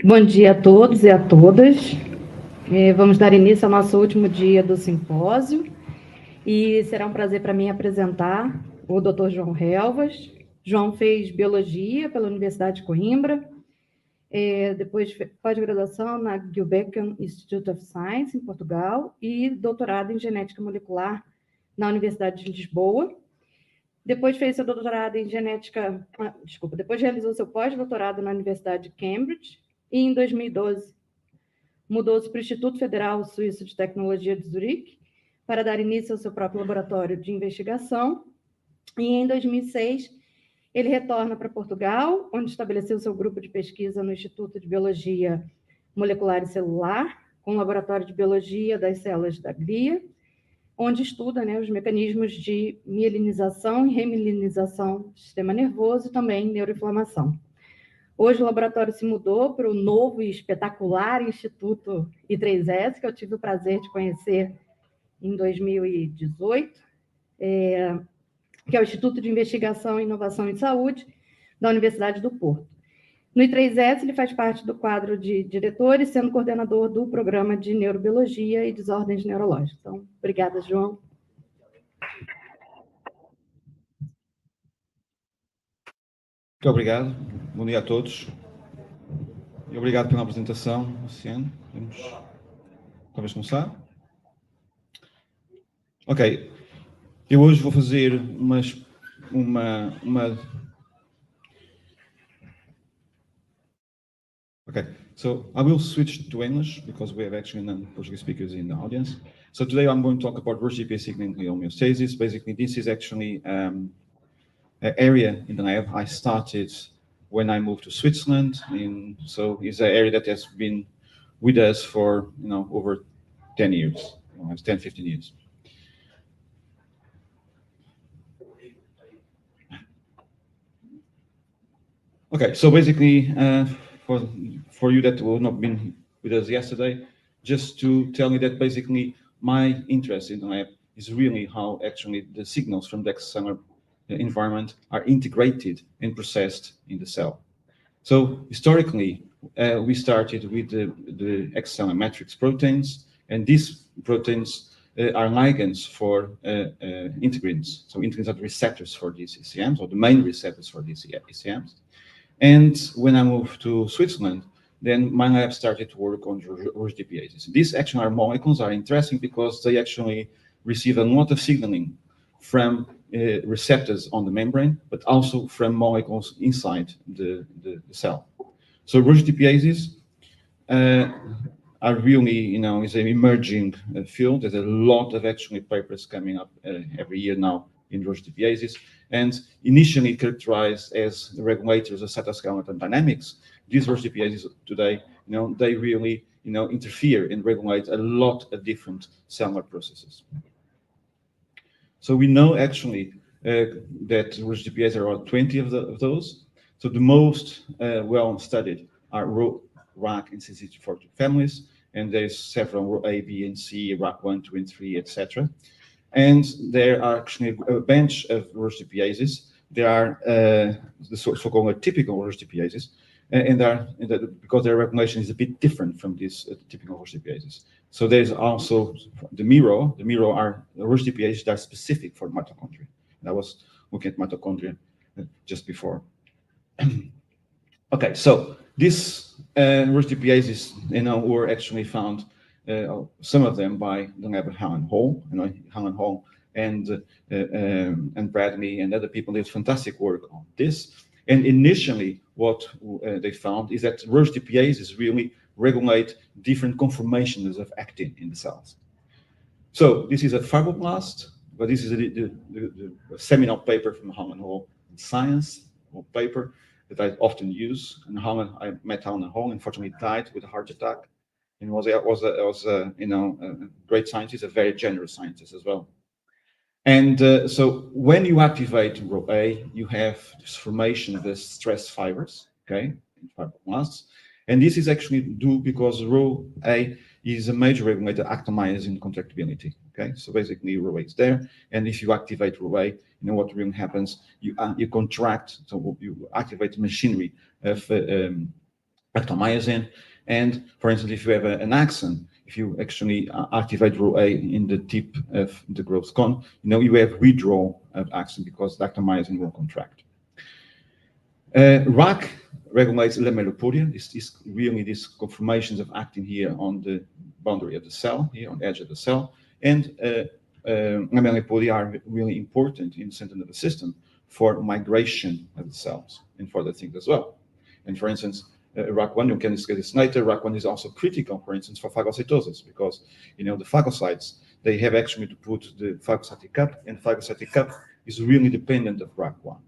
Bom dia a todos e a todas. Vamos dar início ao nosso último dia do simpósio e será um prazer para mim apresentar o Dr. João Relvas. João fez biologia pela Universidade de Coimbra, depois pós-graduação na Gulbenkian Institute of Science, em Portugal, e doutorado em genética molecular na Universidade de Lisboa. Depois fez seu doutorado em genética... depois realizou seu pós-doutorado na Universidade de Cambridge, e em 2012 mudou-se para o Instituto Federal Suíço de Tecnologia de Zurique para dar início ao seu próprio laboratório de investigação. E em 2006 ele retorna para Portugal, onde estabeleceu seu grupo de pesquisa no Instituto de Biologia Molecular e Celular, com o Laboratório de Biologia das Células da Glia, onde estuda, os mecanismos de mielinização e remilinização do sistema nervoso e também neuroinflamação. Hoje o laboratório se mudou para o novo e espetacular Instituto I3S, que eu tive o prazer de conhecer em 2018, que é o Instituto de Investigação e Inovação em Saúde da Universidade do Porto. No I3S, ele faz parte do quadro de diretores, sendo coordenador do programa de neurobiologia e desordens neurológicas. Então, obrigada, João. Muito obrigado. Bom dia a todos. E obrigado pela apresentação, Luciano. Vamos talvez começar. Ok. Eu hoje vou fazer uma Okay, so I will switch to English because we have actually non-Portuguese speakers in the audience. So today I'm going to talk about RhoGTPase signaling homeostasis. Basically, this is actually an area in the lab I started when I moved to Switzerland. So it's an area that has been with us for over 10 years, 10, 15 years. Okay, so basically, for you that will not been with us yesterday, just to tell you that basically my interest in the lab is really how actually the signals from the extracellular environment are integrated and processed in the cell. So historically, we started with the extracellular matrix proteins, and these proteins are ligands for integrins. So integrins are the receptors for these ECMs, or the main receptors for these ECMs. And when I moved to Switzerland, then my lab started to work on RhoGTPases. These actually are molecules are interesting because they actually receive a lot of signaling from receptors on the membrane, but also from molecules inside the cell. So RhoGTPases are really, is an emerging field. There's a lot of actually papers coming up every year now in RhoGTPases, and initially characterized as the regulators of cytoskeleton dynamics. These RhoGTPases today, they really, interfere and regulate a lot of different cellular processes. So we know actually that RhoGTPases are around 20 of those. So the most well studied are Rho, RAC, and CC42 families, and there's several Rho A, B, and C, RAC1, 2, and 3, etc. And there are actually a bunch of RhoGTPases. There are the so-called typical RhoGTPases, because their regulation is a bit different from these typical RhoGTPases. So there's also the Miro. The Miro are RhoGTPases that are specific for mitochondria. And I was looking at mitochondria just before. Okay, so these RhoGTPases, were actually found. Some of them by the lab of Alan Hall, Alan Hall and Bradley and other people did fantastic work on this. And initially, what they found is that RhoGTPases really regulate different conformations of actin in the cells. So this is a fibroblast, but this is the seminal paper from Alan Hall in Science, or paper that I often use. And I met Alan Hall, unfortunately died with a heart attack. And was a great scientist, a very generous scientist as well. And so when you activate Rho A, you have this formation of the stress fibers, okay, in fibroblasts. And this is actually due because Rho A is a major regulator acting myosin contractibility, Okay, so basically RhoA is there, and if you activate RhoA, you know what really happens. You contract, so you activate the machinery of actomyosin, and for instance, if you have an axon, if you actually activate RhoA in the tip of the growth cone, you know you have withdrawal of axon because the actomyosin will contract. RAC regulates lamellopodia. This is really these conformations of actin here on the boundary of the cell, here on the edge of the cell. And lamellopodia are really important in the central nervous system for migration of the cells and for other things as well. And for instance, RAC1, you can discuss this later. RAC1 is also critical, for instance, for phagocytosis because, you know, the phagocytes, they have actually to put the phagocytic cup, and phagocytic cup is really dependent of RAC1.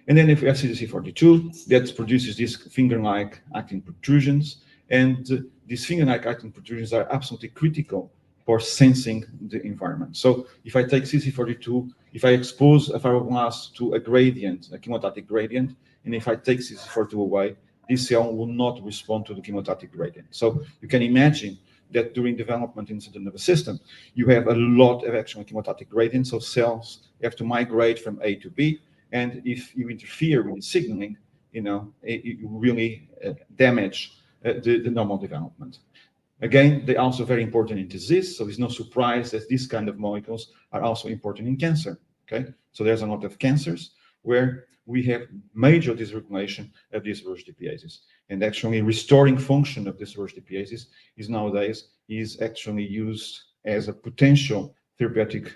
And then if we have CDC42, that produces these finger-like actin protrusions, and these finger-like actin protrusions are absolutely critical for sensing the environment. So if I take CDC42, if I expose a fibroblast to a gradient, a chemotatic gradient, and if I take CDC42 away, this cell will not respond to the chemotatic gradient. So you can imagine that during development in the central nervous system, you have a lot of actual chemotatic gradients, so cells have to migrate from A to B, and if you interfere with the signaling, you know, you really damage the normal development. Again, they're also very important in disease, so it's no surprise that these kind of molecules are also important in cancer, okay? So there's a lot of cancers where we have major dysregulation of these RhoGTPases. And actually restoring function of these RhoGTPases is nowadays actually used as a potential therapeutic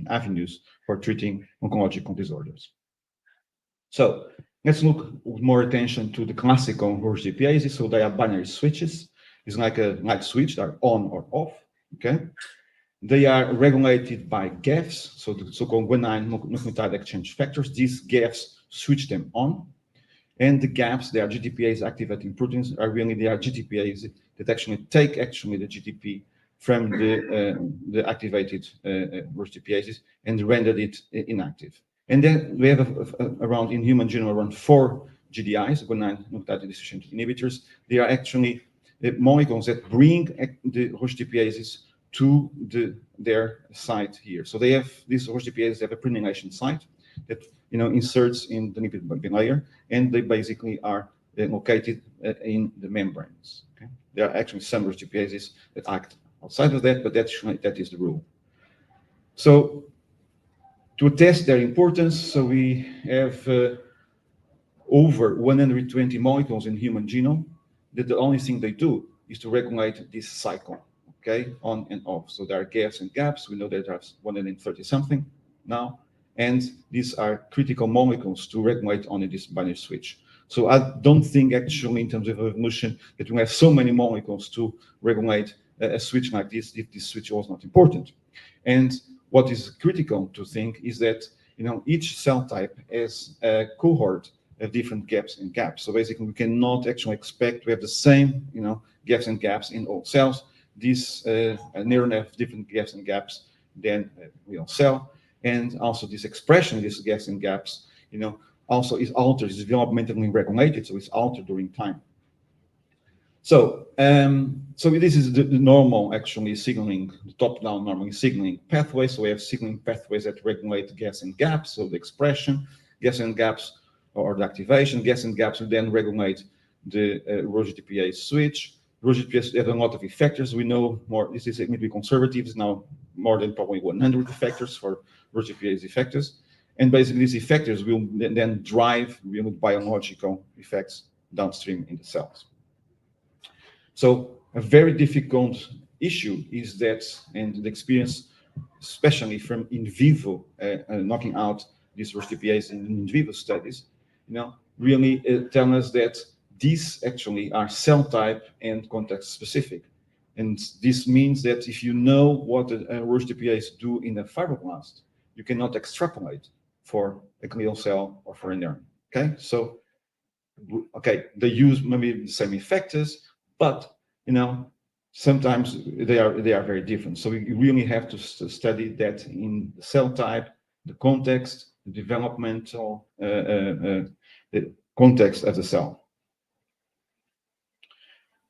avenues for treating oncological disorders. So let's look with more attention to the classical RhoGTPases. So they are binary switches. It's like a light switch, they're on or off, okay? They are regulated by GAFs, so the so-called guanine nucleotide exchange factors. These GAFs switch them on, and the GAPs, they are GTPase activating proteins, are really they are GTPase that actually take the GTP from the activated RhoGTPases and render it inactive. And then we have around in human genome around 4 GDIs, guanine nucleotide dissociation inhibitors. They are actually molecules that bring the RhoGTPases to their site here. So they have these RhoGTPases have a prenylation site that inserts in the lipid bilayer, and they basically are located in the membranes. Okay? There are actually some RhoGTPases that act outside of that, but that is the rule. So to test their importance, so we have over 120 molecules in human genome that the only thing they do is to regulate this cycle, okay, on and off. So there are GAFs and GAPs. We know that there's 130 something now, and these are critical molecules to regulate only this binary switch. So I don't think actually in terms of evolution that we have so many molecules to regulate a switch like this if this switch was not important. And what is critical to think is that each cell type has a cohort of different gaps and gaps. So basically, we cannot actually expect to have the same, gaps and gaps in all cells. This neuron have different gaps and gaps than a real cell, and also this expression, these gaps and gaps, also is altered, is developmentally regulated, so it's altered during time. So, so this is the normal actually signaling, the top-down normally signaling pathway. So we have signaling pathways that regulate gaps and gaps, so the expression, gaps and gaps, or the activation. Gaps and gaps will then regulate the RhoGTPase switch. RhoGTPase have a lot of effectors. We know more, this is maybe conservative, it's now more than probably 100 effectors for RhoGTPase effectors. And basically these effectors will then drive real biological effects downstream in the cells. So a very difficult issue is that, and the experience, especially from in vivo, knocking out these RhoGTPase in vivo studies, really tell us that these actually are cell type and context specific. And this means that if you know what a RhoGTPase do in a fibroblast, you cannot extrapolate for a glial cell or for a neuron. Okay, so they use maybe the same effectors, but sometimes they are very different. So we really have to study that in the cell type, the context, the developmental the context of the cell.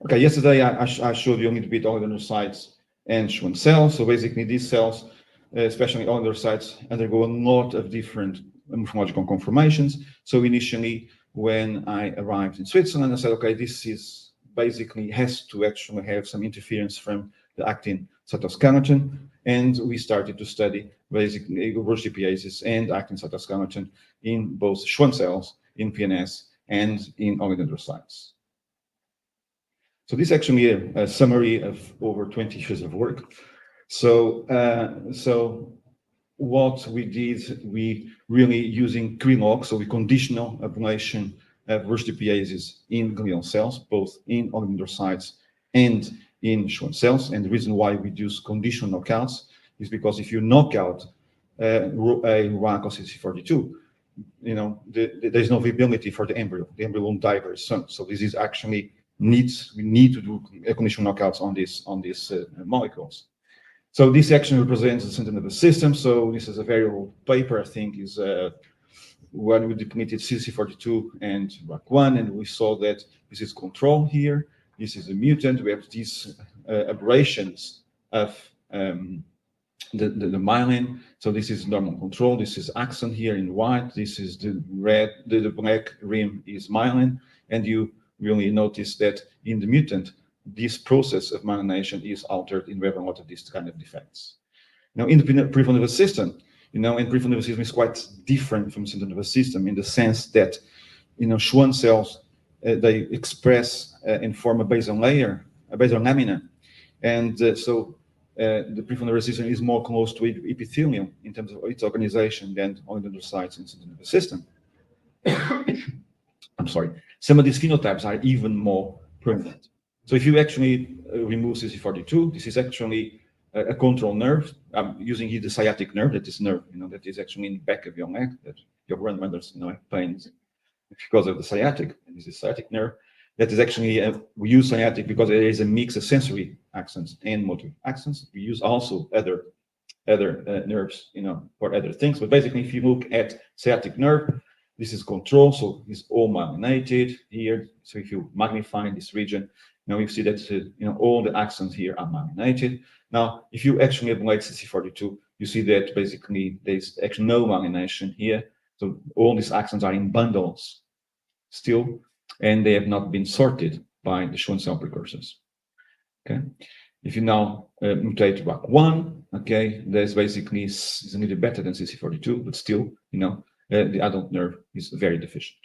Okay, yesterday I showed you a little bit oligonucleotides and Schwann cells. So basically these cells, especially on their sites, undergo a lot of different morphological conformations. So initially, when I arrived in Switzerland, I said, okay, this is basically has to actually have some interference from the actin cytoskeleton. And we started to study basically RhoGTPases and actin cytoskeleton in both Schwann cells, in PNS, and in oligodendrocytes. So this is actually a summary of over 20 years of work. So what we did, we really using QINLOC, so we conditional ablation of RhoGTPases in glial cells, both in oligodendrocytes and in Schwann cells. And the reason why we use conditional knockouts is because if you knock out a RAC or CC42, there's no viability for the embryo. The embryo won't die very soon. So this is actually we need to do conditional knockouts on these molecules. So this actually represents the central nervous system. So this is a very old paper, I think, is when we depleted CC42 and RAC1, and we saw that this is control here. This is a mutant. We have these aberrations of the myelin. So this is normal control. This is axon here in white. This is the red. The black rim is myelin, and you really notice that in the mutant, this process of myelination is altered in very a lot of these kind of defects. Now, in the peripheral nervous system, and peripheral nervous system is quite different from central nervous system in the sense that, Schwann cells, they express and form a basal layer, a basal lamina, and so the peripheral nervous system is more close to epithelium in terms of its organization than oligodendrocytes in central nervous system. I'm sorry. Some of these phenotypes are even more permanent. So if you actually remove CC42, this is actually a control nerve. I'm using here the sciatic nerve, that is nerve, that is actually in the back of your neck, that your grandmothers, have pains because of the sciatic. And this is sciatic nerve. That is actually, we use sciatic because there is a mix of sensory axons and motor axons. We use also other nerves, for other things. But basically, if you look at sciatic nerve, this is control, so it's all myelinated here. So if you magnify this region, now you see that all the axons here are myelinated. Now, if you actually ablate CC42, you see that basically there's actually no myelination here. So all these axons are in bundles still, and they have not been sorted by the Schwann cell precursors. Okay. If you now mutate RAC1, okay, there's basically is a little better than CC42, but still, the adult nerve is very deficient.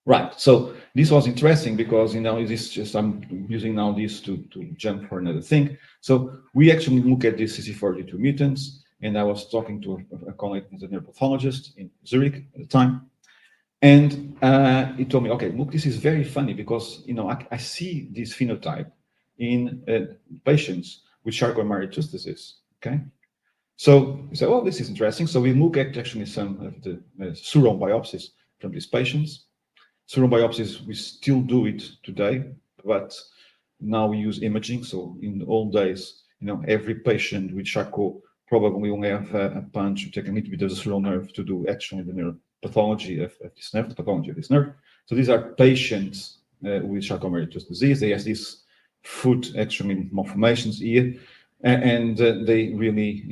Right. So this was interesting because this just I'm using now this to jump for another thing. So we actually look at these CC42 mutants, and I was talking to a colleague, who's a neuropathologist in Zurich at the time, and he told me, okay, look, this is very funny because I see this phenotype in patients with Charcot-Marie-Tooth disease. Okay. So we say, oh, this is interesting. So we look at actually some of the serum biopsies from these patients. Serum biopsies, we still do it today, but now we use imaging. So in the old days, every patient with Charcot probably will have a punch, take a little bit of the serum nerve to do actually the neuropathology of this nerve, the pathology of this nerve. So these are patients with Charcot-Marie-Tooth disease. They have these foot actually malformations here. And they really,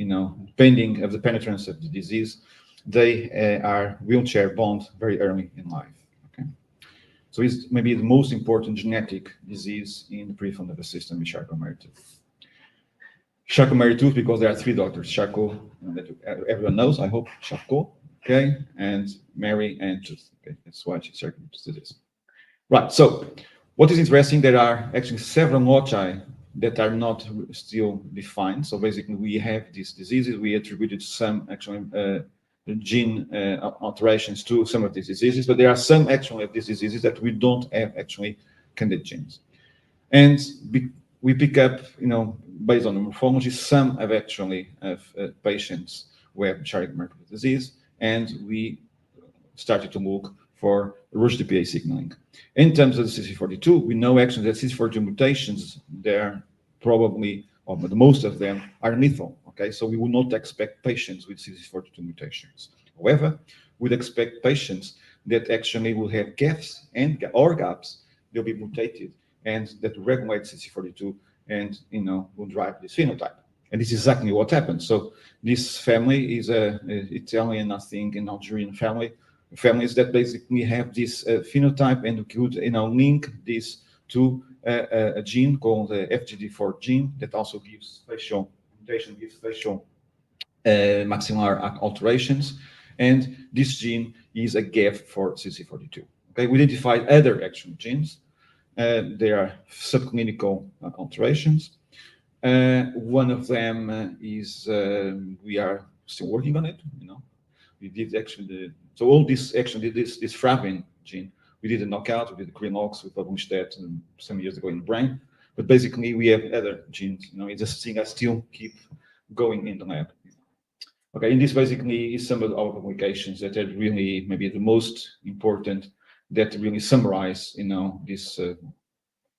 depending of the penetrance of the disease, they are wheelchair bound very early in life. Okay, so it's maybe the most important genetic disease in the peripheral nervous system is Charcot-Marie-Tooth. Charcot-Marie-Tooth because there are three doctors: Charcot, that everyone knows, I hope, Charcot, okay, and Mary and Tooth. Okay, that's why she's Charcot-Marie-Tooth disease. Right. So, what is interesting? There are actually several loci that are not still defined. So basically, we have these diseases. We attributed some actually gene alterations to some of these diseases, but there are some actually of these diseases that we don't have actually candidate genes. And we pick up, based on the morphology, some of actually patients who have Charcot-Marie-Tooth disease, and we started to look for RhoGTPase signaling. In terms of the CC42, we know actually that CC42 mutations, they're probably, or most of them, are lethal. Okay, so we would not expect patients with CC42 mutations. However, we'd expect patients that actually will have gaps or gaps, they'll be mutated, and that regulate CC42 and will drive this phenotype. And this is exactly what happened. So this family is a Italian, I think, and Algerian families that basically have this phenotype, and we could link this to a gene called the FGD4 gene that also gives facial maxillar alterations, and this gene is a gap for CC42. Okay, we identified other actual genes. There are subclinical alterations. One of them is we are still working on it. We did actually so all this actually this frabin gene. We did a knockout. We did the Krinox. We published that some years ago in the brain. But basically, we have other genes. It's just thing I still keep going in the lab. Okay, and this basically is some of our publications that are really maybe the most important, that really summarize, this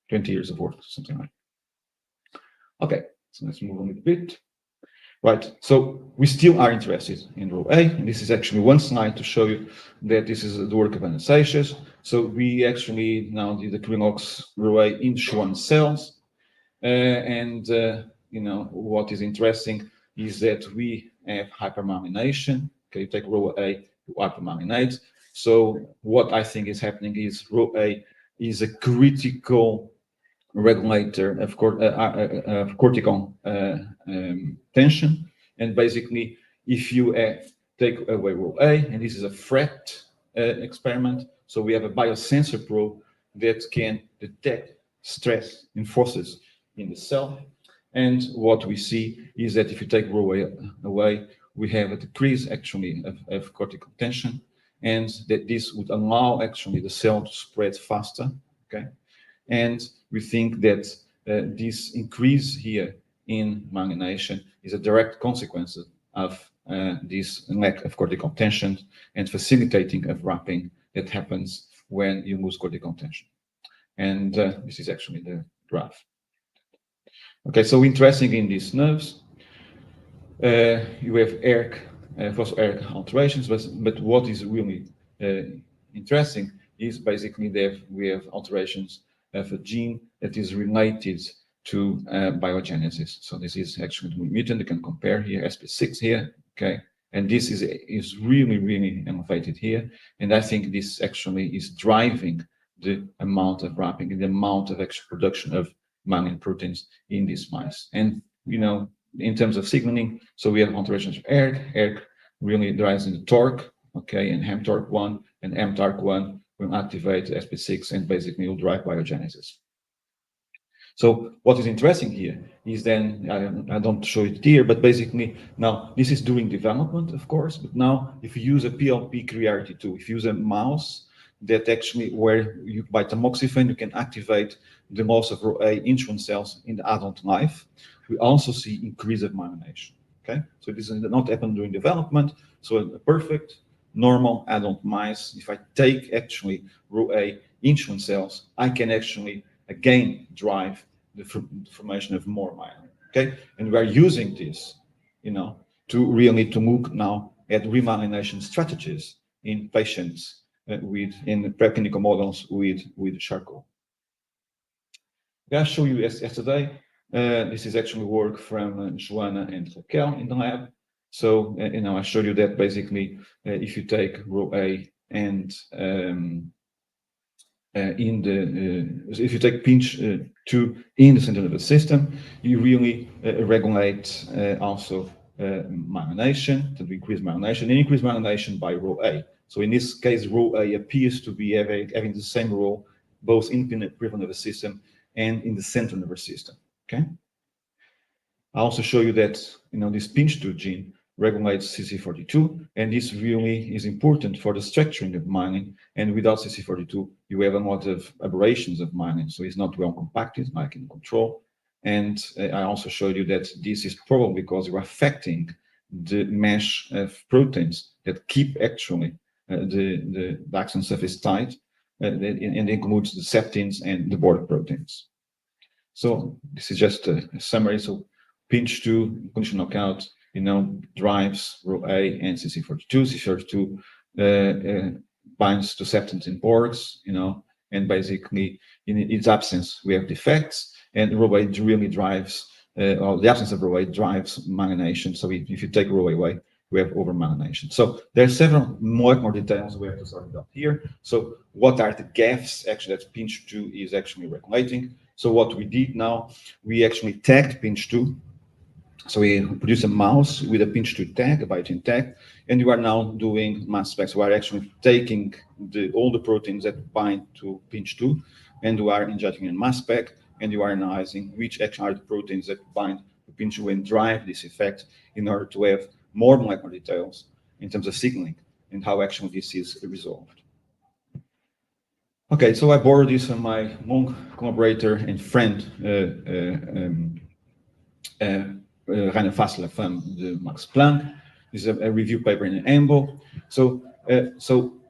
20 years of work, something like that. Okay, so let's move on a bit. Right, so we still are interested in RhoA, and this is actually one slide to show you that this is the work of Anastasia. So we actually now did the Krinox RhoA in Schwann cells, and what is interesting is that we have hypermyelination. Okay, you take RhoA, you hypermyelinate. So what I think is happening is RhoA is a critical regulator of cortical tension, and basically if you take away RhoA, and this is a FRET experiment, so we have a biosensor probe that can detect stress and forces in the cell, and what we see is that if you take RhoA away, we have a decrease actually of cortical tension, and that this would allow actually the cell to spread faster. Okay, and we think that this increase here in myelination is a direct consequence of this lack of cortical tension and facilitating of wrapping that happens when you lose cortical tension. And this is actually the graph. Okay, so interesting in these nerves, you have ERK, phospho-ERK alterations, but what is really interesting is basically that we have alterations of a gene that is related to biogenesis. So this is actually the mutant. You can compare here, SP6 here, okay? And this is really, really elevated here. And I think this actually is driving the amount of wrapping and the amount of extra production of myelin proteins in these mice. And, in terms of signaling, so we have alterations of ERK. ERK really drives in the TORC, okay, and mTORC1 and mTORC1 will activate SP6 and basically will drive biogenesis. So what is interesting here is then, I don't show it here, but basically now this is during development, of course, but now if you use a PLP3RT2, if you use a mouse that actually where you by tamoxifen, you can activate the loss of RhoA in Schwann cells in the adult life, we also see increase of myelination. Okay, so this is not happen during development. So a perfect normal adult mice, if I take actually RhoA in Schwann cells, I can actually again drive the formation of more myelin. Okay, and we are using this, to look now at remyelination strategies in patients in preclinical models with charcoal. I'll show you yesterday. This is actually work from Joanna and Raquel in the lab. So, I showed you that basically, if you take RhoA and if you take pinch 2 in the central nervous system, you really regulate also myelination, to increase myelination, and increase myelination by RhoA. So in this case, RhoA appears to be having the same role both in the peripheral nervous system and in the central nervous system. Okay. I also show you that this pinch 2 gene regulates CC42, and this really is important for the structuring of myelin. And without CC42, you have a lot of aberrations of myelin, so it's not well compacted like in control. And I also showed you that this is probably because you're affecting the mesh of proteins that keep actually the axon surface tight, and includes the septins and the border proteins. So this is just a summary. So pinch 2 conditional knockout, drives RhoA and CC42. CC42 binds to septins in porks, and basically in its absence we have defects, and RhoA really drives, or the absence of RhoA drives myelination. So if you take RhoA away, we have overmyelination. So there are several more details we have to sort out here. So what are the gaps actually that pinch 2 is actually regulating? So what we did now, we actually tagged pinch 2. So we produce a mouse with a pinch 2 tag, a biotin tag, and you are now doing mass specs. We are actually taking all the proteins that bind to pinch 2, and we are injecting in mass spec, and you are analyzing which actually are the proteins that bind to pinch 2 and drive this effect in order to have more molecular details in terms of signaling and how actually this is resolved. Okay, so I borrowed this from my long collaborator and friend, Rainer Fassler from the Max Planck. This is a review paper in EMBO. So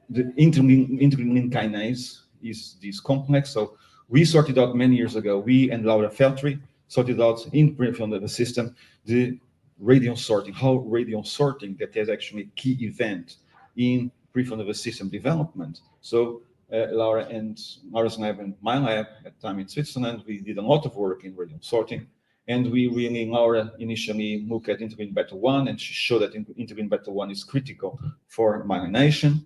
the integrin kinase is this complex. So we sorted out many years ago, we and Laura Feltri sorted out in peripheral nervous system the radial sorting, how radial sorting that has actually a key event in peripheral nervous system development. So Laura and Laura's lab and my lab at the time in Switzerland, we did a lot of work in radial sorting. And we really, Laura initially looked at integrin beta 1, and she showed that integrin beta 1 is critical for myelination,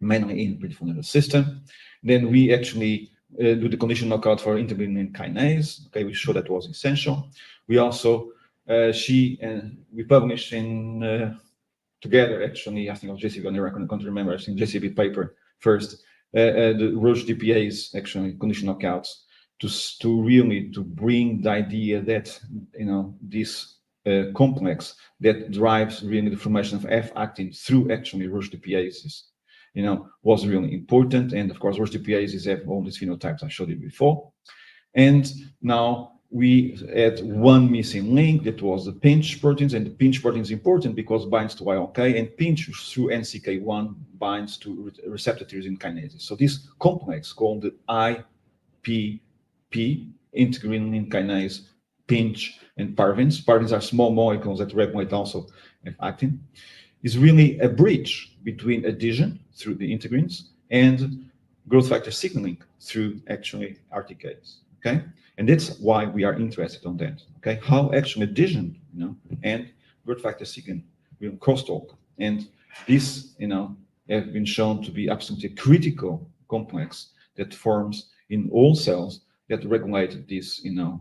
mainly in peripheral nervous system. Then we actually do the condition knockout for integrin kinase. Okay, we showed that was essential. We also, we published in, together actually, I think it was JCB, I can't remember, I think JCB paper first, the RhoGTPase actually condition knockouts to really bring the idea that, you know, this complex that drives really the formation of F-actin through actually RhoGTPases, you know, was really important. And of course, RhoGTPases have all these phenotypes I showed you before. And now we had one missing link, that was the pinch proteins, and the pinch protein is important because it binds to ILK, and pinch through NCK1 binds to receptor tyrosine kinases. So this complex called the IPP, integrin kinase, pinch, and parvins. Parvins are small molecules that regulate also F-actin. Is really a bridge between adhesion through the integrins and growth factor signaling through actually RTKs. Okay, and that's why we are interested on that. Okay, how actually adhesion, you know, and growth factor signaling will crosstalk, and this, you know, have been shown to be absolutely critical complex that forms in all cells that regulate this, you know,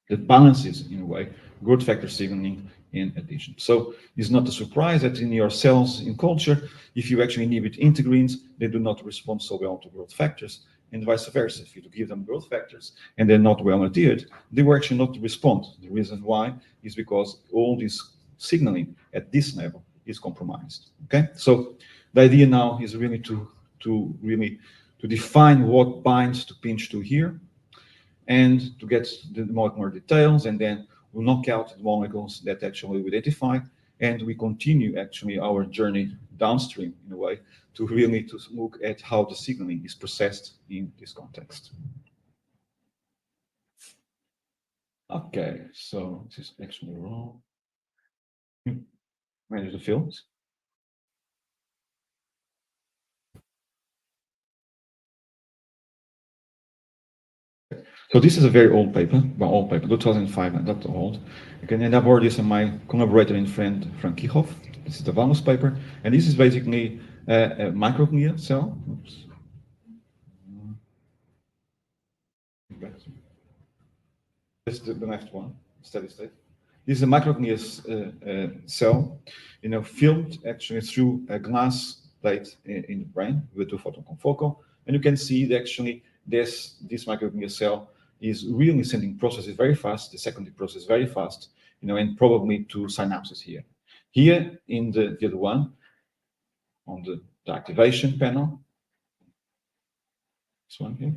that balances in a way growth factor signaling and adhesion. So it's not a surprise that in your cells in culture, if you actually inhibit integrins, they do not respond so well to growth factors, and vice versa. If you give them growth factors and they're not well adhered, they will actually not respond. The reason why is because all this signaling at this level is compromised. Okay, so the idea now is really to define what binds to pinch 2 here, and to get the molecular details, and then we'll knock out the molecules that actually we identify, and we continue actually our journey downstream in a way to really to look at how the signaling is processed in this context. Okay, so this is actually wrong. Manage the fields. So this is a very old paper, 2005, not old. Okay, and I borrowed this from my collaborator and friend, Frank Kirchhoff. This is the Valmus paper, and this is basically a microglia cell. Oops. This is the left one, steady state. This is a microglia cell, you know, filmed actually through a glass plate in the brain with 2-photon confocal, and you can see that actually this microglia cell is really sending processes very fast, the secondary process very fast, you know, and probably to synapses here. Here in the other one, on the activation panel, this one here,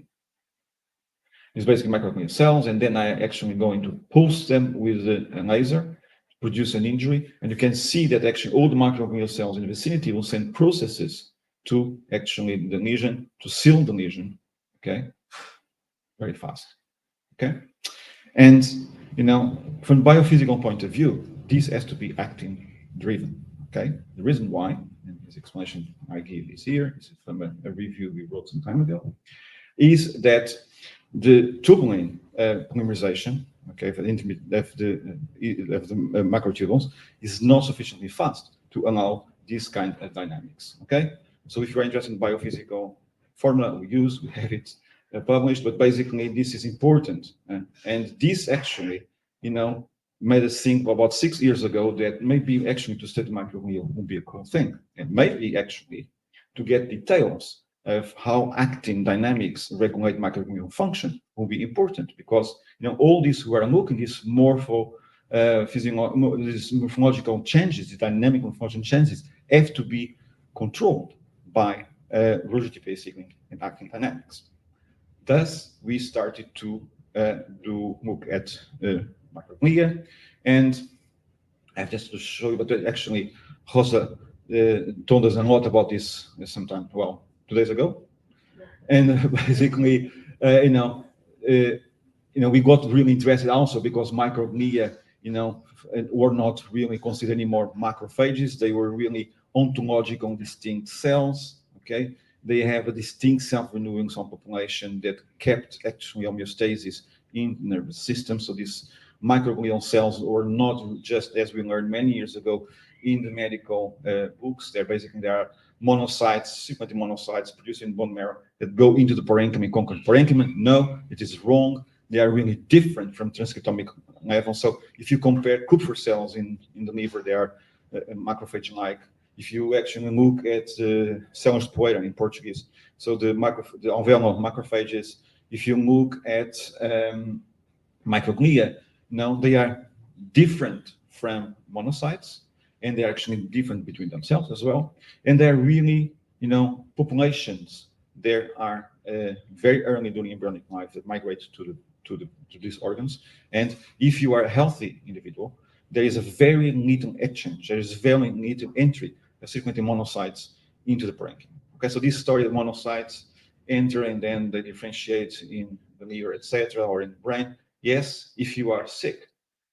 is basically microglia cells, and then I actually going to pulse them with a laser, produce an injury, and you can see that actually all the microglia cells in the vicinity will send processes to actually the lesion, to seal the lesion, okay, very fast. Okay, and you know, from biophysical point of view, this has to be actin driven. Okay, the reason why, and this explanation I give is here, this is from a review we wrote some time ago, is that the tubulin polymerization, okay, of the microtubules is not sufficiently fast to allow this kind of dynamics, okay? So if you're interested in biophysical formula we use, we have it published, but basically this is important. And this actually, made us think about 6 years ago that maybe actually to study microglia would be a cool thing. And maybe actually to get details of how actin dynamics regulate microglial function will be important, because all these who are looking these these morphological changes, the dynamic morphological changes, have to be controlled by RhoGTPase signaling and actin dynamics. Thus, we started to look at microglia, and I have just to show you, but actually Rosa told us a lot about this sometime, 2 days ago. And basically, we got really interested also because microglia, were not really considered anymore macrophages. They were really ontological distinct cells, okay? They have a distinct self-renewing cell population that kept actually homeostasis in the nervous system. So these microglial cells were not just, as we learned many years ago in the medical books, they are monocytes, sequential monocytes produced in bone marrow that go into the parenchyma and conquer the parenchyma. No, it is wrong. They are really different from transcriptomic level. So if you compare Kupffer cells in the liver, they are macrophage-like. If you actually look at células de poeira in Portuguese, so the alveolar macrophages, if you look at microglia, they are different from monocytes, and they're actually different between themselves as well. And they're really, populations. There are very early during embryonic life that migrate to these organs. And if you are a healthy individual, there is a very little exchange. There is very little entry of circulating monocytes into the parenchyma. Okay, so this story of monocytes enter and then they differentiate in the liver, etc., or in the brain. Yes, if you are sick.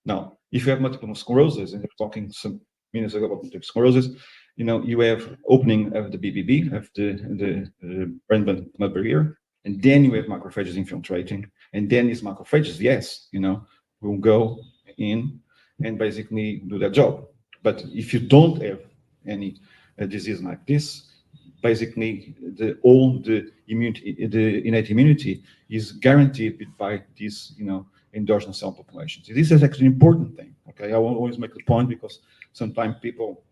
Now, if you have multiple sclerosis, and we're talking some minutes ago about multiple sclerosis, you have opening of the BBB, of the brain-blood barrier, and then you have macrophages infiltrating, and then these macrophages, yes, will go in and basically do their job. But if you don't have any disease like this, basically the innate immunity is guaranteed by these, endogenous cell populations. This is actually an important thing. Okay, I will always make the point because sometimes people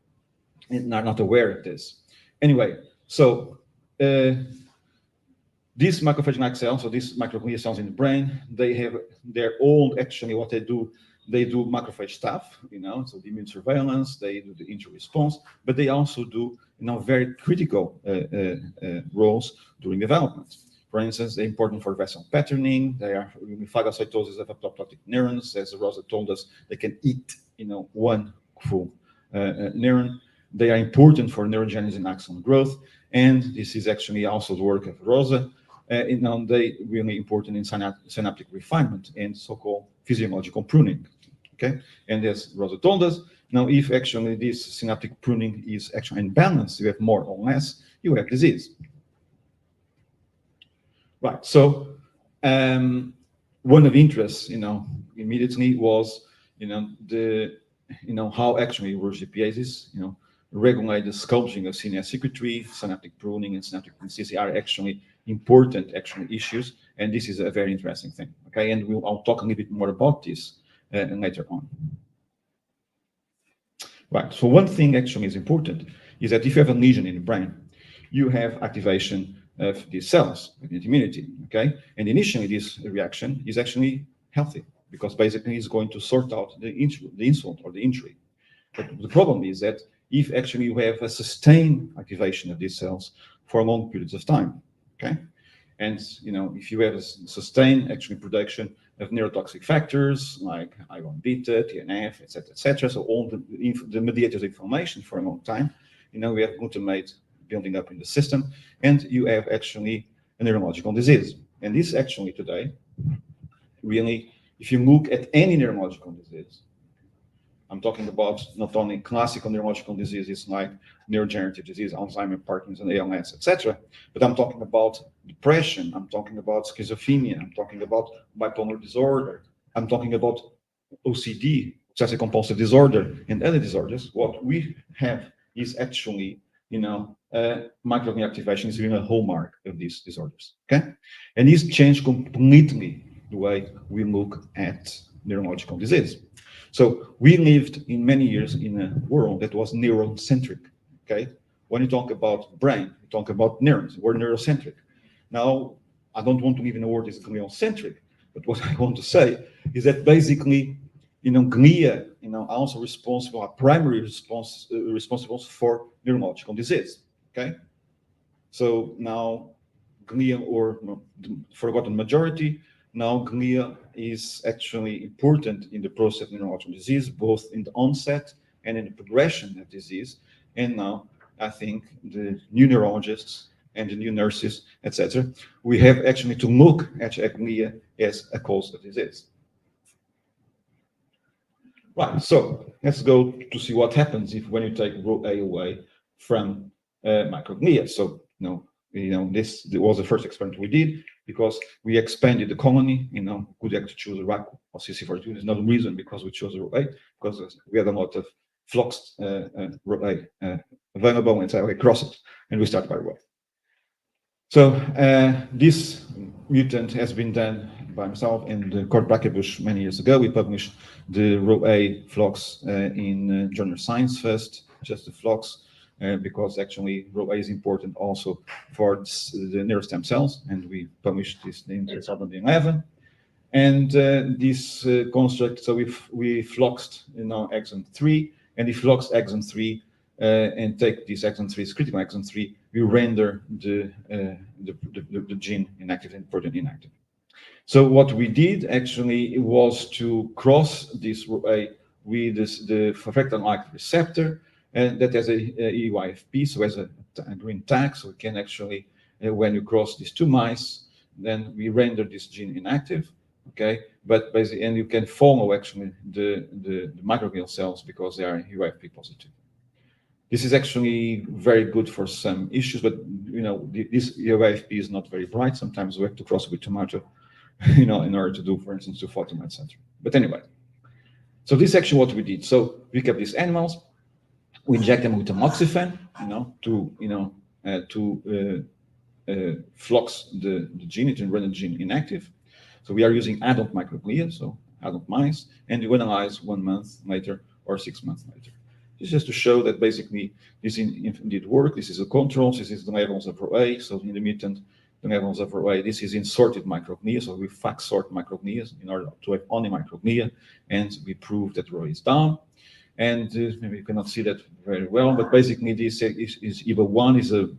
are not aware of this. Anyway, so these macrophage-like cells, so these microglia cells in the brain, they're all actually what they do macrophage stuff, so the immune surveillance, they do the injury response, but they also do, very critical roles during development. For instance, they're important for vessel patterning. They are phagocytosis of apoptotic neurons. As Rosa told us, they can eat, one full neuron. They are important for neurogenesis and axon growth. And this is actually also the work of Rosa. They really important in synaptic refinement and so-called physiological pruning. Okay, and as Rosa told us, now if actually this synaptic pruning is actually in balance, you have more or less, you have disease. Right. So one of interests, immediately was, how actually RhoGTPases, regulate the sculpting of CNS circuitry, synaptic pruning, and synaptic plasticity are actually important issues, and this is a very interesting thing. Okay, and I'll talk a little bit more about this later on. Right. So one thing actually is important is that if you have a lesion in the brain, you have activation of these cells with immunity. Okay, and initially this reaction is actually healthy because basically it's going to sort out the insult or the injury. But the problem is that if actually you have a sustained activation of these cells for long periods of time, okay, and if you have a sustained production of neurotoxic factors like I1 beta, TNF, etc., so all the mediators of inflammation for a long time, we have glutamate building up in the system, and you have actually a neurological disease. And this actually today, really, if you look at any neurological disease, I'm talking about not only classical neurological diseases like neurodegenerative disease, Alzheimer's, Parkinson's, ALS, etc., but I'm talking about depression, I'm talking about schizophrenia, I'm talking about bipolar disorder, I'm talking about OCD, obsessive compulsive disorder, and other disorders. What we have is actually, microglia activation is really a hallmark of these disorders. Okay, and this changed completely the way we look at neurological disease. So we lived in many years in a world that was neurocentric. Okay, when you talk about brain, you talk about neurons. We're neurocentric. Now, I don't want to even the word is gliocentric, but what I want to say is that basically, glia, are also responsible, are primary responsible for neurological disease. Okay, so now glia, or forgotten majority, now glia is actually important in the process of neurological disease, both in the onset and in the progression of disease. And now I think the new neurologists and the new nurses, etc., we have actually to look at glia as a cause of disease. Right, so let's go to see what happens if when you take RhoA away from microglia. So, this was the first experiment we did because we expanded the colony. Could actually choose a RAC or CC42. There's no reason because we chose RhoA, because we had a lot of flux RhoA available, and say, okay, cross it, and we start by RhoA. So this mutant has been done by myself and Kurt Brackebusch many years ago. We published the RhoA flux in Journal Science first, just the flux, because actually RhoA is important also for the neurostem cells, and we published this in 2011. And this construct, so we fluxed exon 3, and we fluxed exon 3 and take this exon 3, critical exon 3, we render the gene inactive and protein inactive. So what we did actually was to cross this RhoA with the fractal-like receptor, and that has a UFF, so as a green tag, so we can actually, when you cross these two mice, then we render this gene inactive. Okay, but basically, and you can follow actually the microglial cells because they are UFF positive. This is actually very good for some issues, but this UFF is not very bright. Sometimes we have to cross with tomato, in order to do, for instance, to Fatima, etc. But anyway, so this is actually what we did. So we kept these animals, we inject them with tamoxifen, to flux the gene, to render the gene inactive. So we are using adult microglia, so adult mice, and we analyze 1 month later or 6 months later. This is just to show that basically this indeed works. This is a control. This is the levels of RhoA. So in the mutant, the levels of RhoA. This is in sorted microglia. So we fact sort microglia in order to have only microglia, and we prove that RhoA is down. And maybe you cannot see that very well, but basically this is either one is a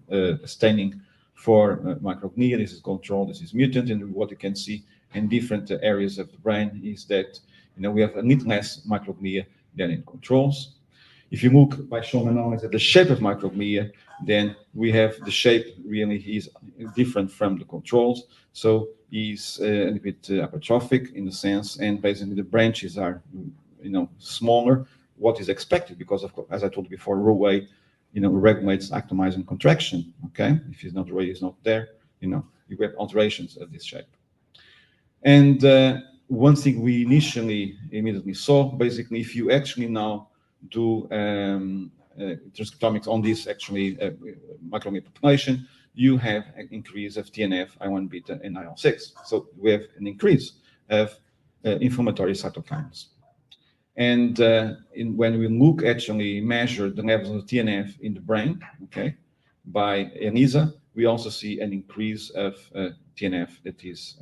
staining for microglia. This is control. This is mutant, and what you can see in different areas of the brain is that we have a little less microglia than in controls. If you look by Shulman at the shape of microglia, then we have the shape really is different from the controls. So is a little bit hypertrophic in the sense, and basically the branches are smaller. What is expected because of, as I told you before, RhoA regulates actomizing contraction. Okay, if RhoA is not there, you have alterations of this shape. And one thing we immediately saw, basically, if you actually now do transcriptomics on this microglia population, you have an increase of TNF, I1 beta, and IL-6. So we have an increase of inflammatory cytokines. And when we measure the levels of TNF in the brain, okay, by ELISA, we also see an increase of TNF that is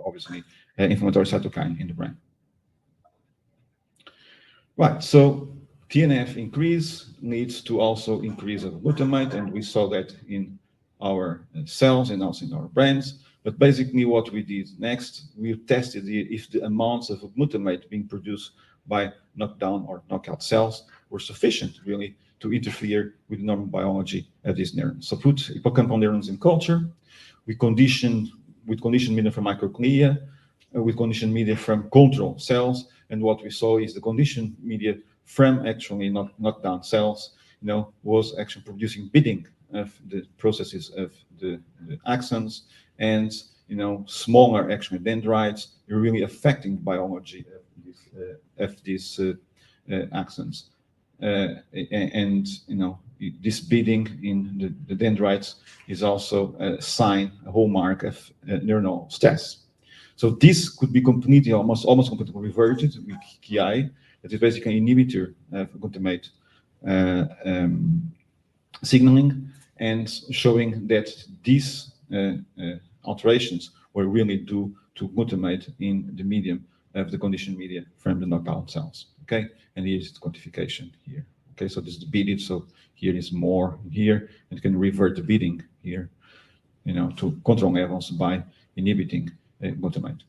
obviously inflammatory cytokine in the brain. Right, so TNF increase leads to also increase of glutamate, and we saw that in our cells and also in our brains. But basically what we did next, we tested if the amounts of glutamate being produced by knockdown or knockout cells were sufficient really to interfere with the normal biology of these neurons. So put hippocampal neurons in culture, we conditioned with conditioned media from microglia, with conditioned media from control cells, and what we saw is the conditioned media from actually knockdown cells, was actually producing bidding of the processes of the axons, and smaller actually dendrites are really affecting biology of these axons, and this bidding in the dendrites is also a sign, a hallmark of neuronal stress. So this could be completely, almost completely reverted with KI, that is basically an inhibitor of glutamate signaling, and showing that these alterations were really due to glutamate in the medium of the conditioned media from the knockdown cells. Okay, and here's the quantification here. Okay, so this is the bidding, so here is more here, and can revert the bidding here, to control levels by inhibiting glutamate.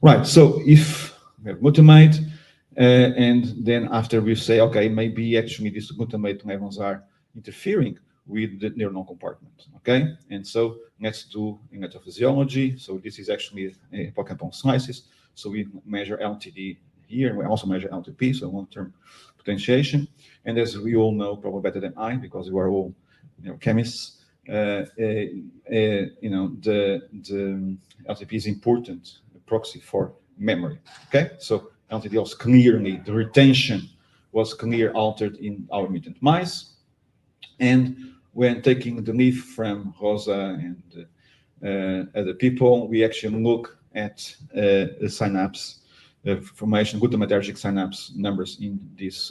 Right, so if we have glutamate, and then after we say, okay, maybe actually these glutamate levels are interfering with the neuronal compartment, okay? And so let's do electrophysiology. So this is actually a hippocampal slices. So we measure LTD here, we also measure LTP, so long-term potentiation. And as we all know, probably better than I, because we are all chemists, the LTP is important proxy for memory, okay? So LTD was clearly, the retention was clearly altered in our mutant mice. And when taking the leaf from Rosa and other people, we actually look at the synapse formation, glutamatergic synapse numbers in these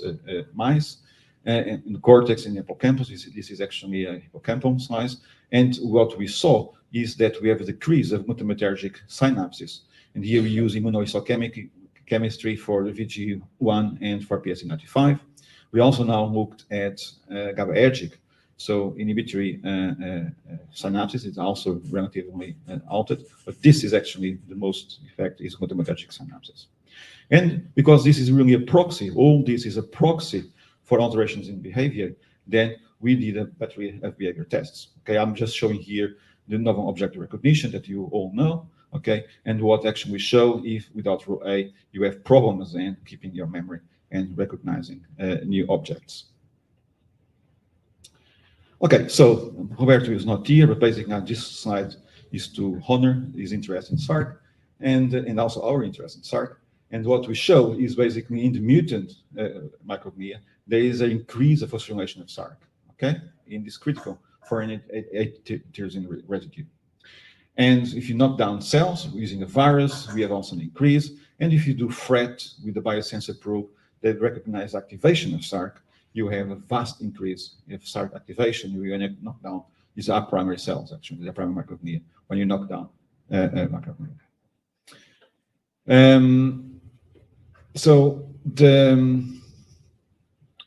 mice, in the cortex and the hippocampus. This is actually a hippocampal slice. And what we saw is that we have a decrease of glutamatergic synapses. And here we use immunohistochemistry for the VG1 and for PSC95. We also now looked at GABAergic, so inhibitory synapses is also relatively altered, but this is actually the most effect is glutamatergic synapses. And because this is really a proxy, all this is a proxy for alterations in behavior, then we did a battery of behavior tests. Okay, I'm just showing here the novel object recognition that you all know. Okay, and what actually we show if without RhoA you have problems in keeping your memory and recognizing new objects. Okay, so Roberto is not here, but basically this slide is to honor his interest in SARC and also our interest in SARC. And what we show is basically in the mutant microglia, there is an increase of phosphorylation of SARC, okay, in this critical for an 8-tyrosine residue. And if you knock down cells using a virus, we have also an increase. And if you do FRET with the biosensor probe that recognize activation of SARC, you have a vast increase of SARC activation. When you knock down, these are primary cells, actually, the primary microglia, when you knock down microglia.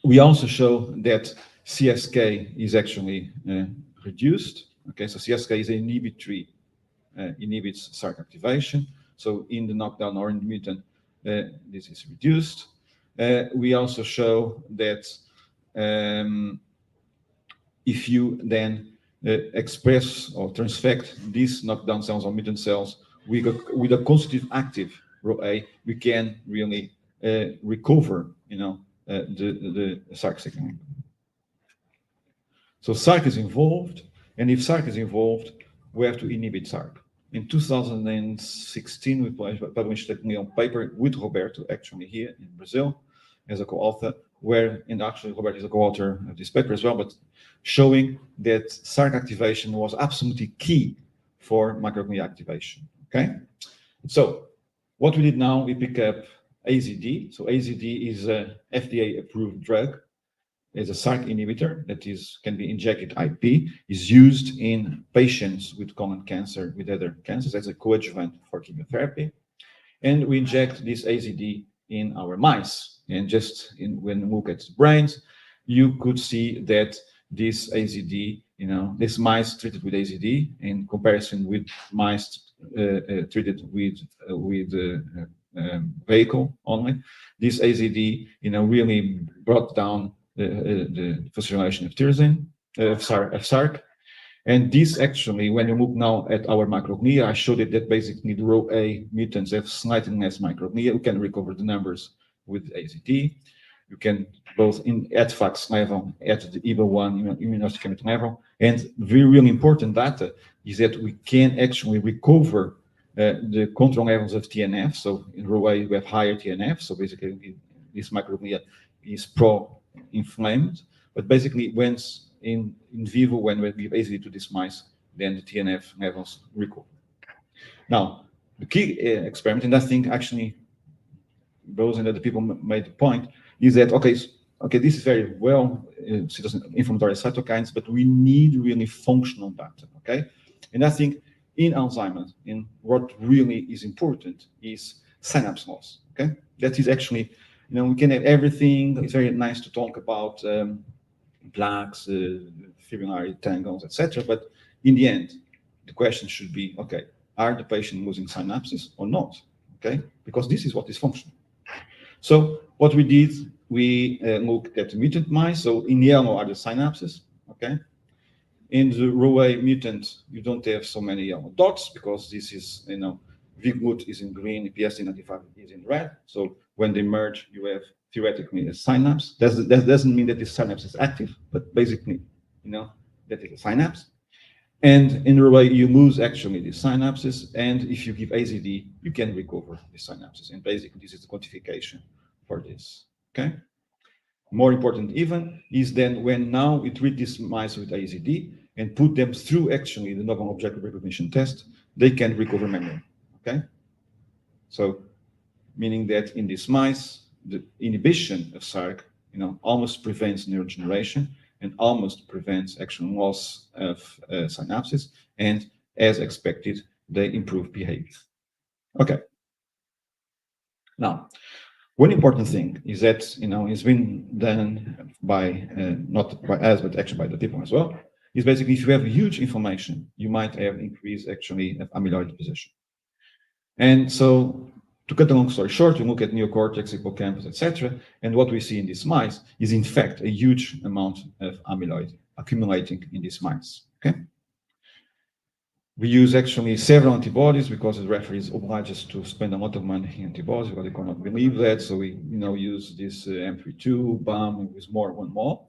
We also show that CSK is actually reduced. Okay, so CSK is an inhibitory, inhibits SARC activation. So in the knockdown or in the mutant, this is reduced. We also show that if you then express or transfect these knockdown cells or mutant cells with a constitutive active RhoA, we can really recover, the SARC signaling. So SARC is involved, and if SARC is involved, we have to inhibit SARC. In 2016, we published a paper with Roberto, actually here in Brazil, as a co-author, and actually Roberto is a co-author of this paper as well, but showing that SARC activation was absolutely key for microglia activation, okay? So what we did now, we pick up AZD. So AZD is a FDA-approved drug. It's a SARC inhibitor that can be injected IP, is used in patients with colon cancer, with other cancers as a coadjuvant for chemotherapy. And we inject this AZD in our mice. And when you look at the brains, you could see that this AZD, this mice treated with AZD in comparison with mice treated with vehicle only, this AZD, really brought down the phosphorylation of tyrosine, of SARC. And this actually, when you look now at our microglia, I showed it that basically the RhoA mutants have slightly less microglia. We can recover the numbers with AZD. you can both at FACS level, at the EVA1 immunohistochemical level, and really important data is that we can actually recover the control levels of TNF. So in RhoA, we have higher TNF. So basically, this microglia is pro-inflamed. But basically, once in vivo, when we give AZD to these mice, then the TNF levels recover. Now, the key experiment, and I think actually those and other people made the point, is that, okay, this is very well inflammatory cytokines, but we need really functional data, okay? And I think in Alzheimer's, what really is important is synapse loss, okay? That is actually, we can have everything. It's very nice to talk about plaques, fibrillary tangles, etc. But in the end, the question should be, okay, are the patient losing synapses or not, okay? Because this is what is functional. So what we did, we looked at the mutant mice. So in yellow are the synapses, okay? In the RhoA mutant, you don't have so many yellow dots because this is, VGLUT is in green, PS95 is in red. So when they merge, you have theoretically a synapse. That doesn't mean that this synapse is active, but basically, that is a synapse. And in RhoA, you lose actually the synapses. And if you give AZD, you can recover the synapses. And basically, this is the quantification for this, okay? More important even is then when now we treat these mice with AZD and put them through actually the novel objective recognition test, they can recover memory, okay? So meaning that in these mice, the inhibition of SARC, almost prevents neurodegeneration and almost prevents actual loss of synapses. And as expected, they improve behavior. Okay. Now, one important thing is that, it's been done by, not by us, but actually by the people as well, is basically if you have huge inflammation, you might have increased actually of amyloid deposition. And so to cut a long story short, we look at neocortex, hippocampus, etc. And what we see in these mice is in fact a huge amount of amyloid accumulating in these mice, okay? We use actually several antibodies because the referee is obliged to spend a lot of money in antibodies because they cannot believe that. So we, use this M32, BAM, with one more.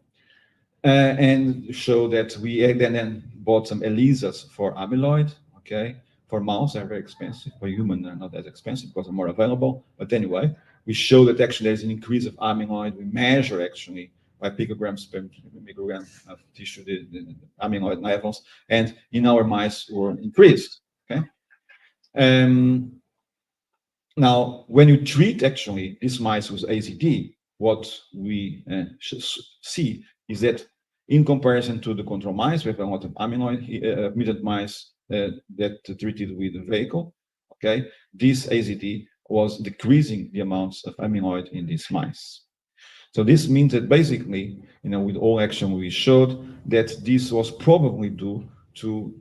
And show that we then bought some ELISAs for amyloid, okay? For mouse, they're very expensive. For human, they're not as expensive because they're more available. But anyway, we show that actually there's an increase of amyloid. We measure actually by picograms per microgram of tissue, the amyloid levels, and in our mice were increased, okay? Now, when you treat actually these mice with AZD, what we see is that in comparison to the control mice, we have a lot of amyloid mutant mice that treated with a vehicle, okay? This AZD was decreasing the amounts of amyloid in these mice. So this means that basically, with all action we showed that this was probably due to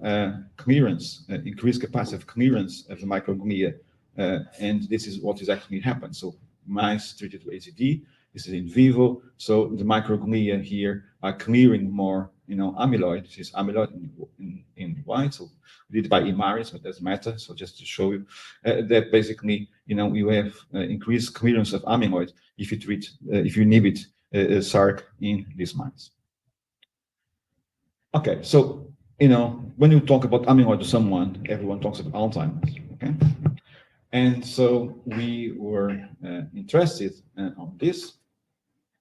clearance, increased capacity of clearance of the microglia, and this is what is actually happened. So mice treated with AZD, this is in vivo, so the microglia here are clearing more, amyloid. This is amyloid in white, so we did it by IMARIS, but doesn't matter. So just to show you that basically, you have increased clearance of amyloid if you treat, if you inhibit SARC in these mice. Okay, so when you talk about amyloid to someone, everyone talks about Alzheimer's. Okay, and so we were interested on this,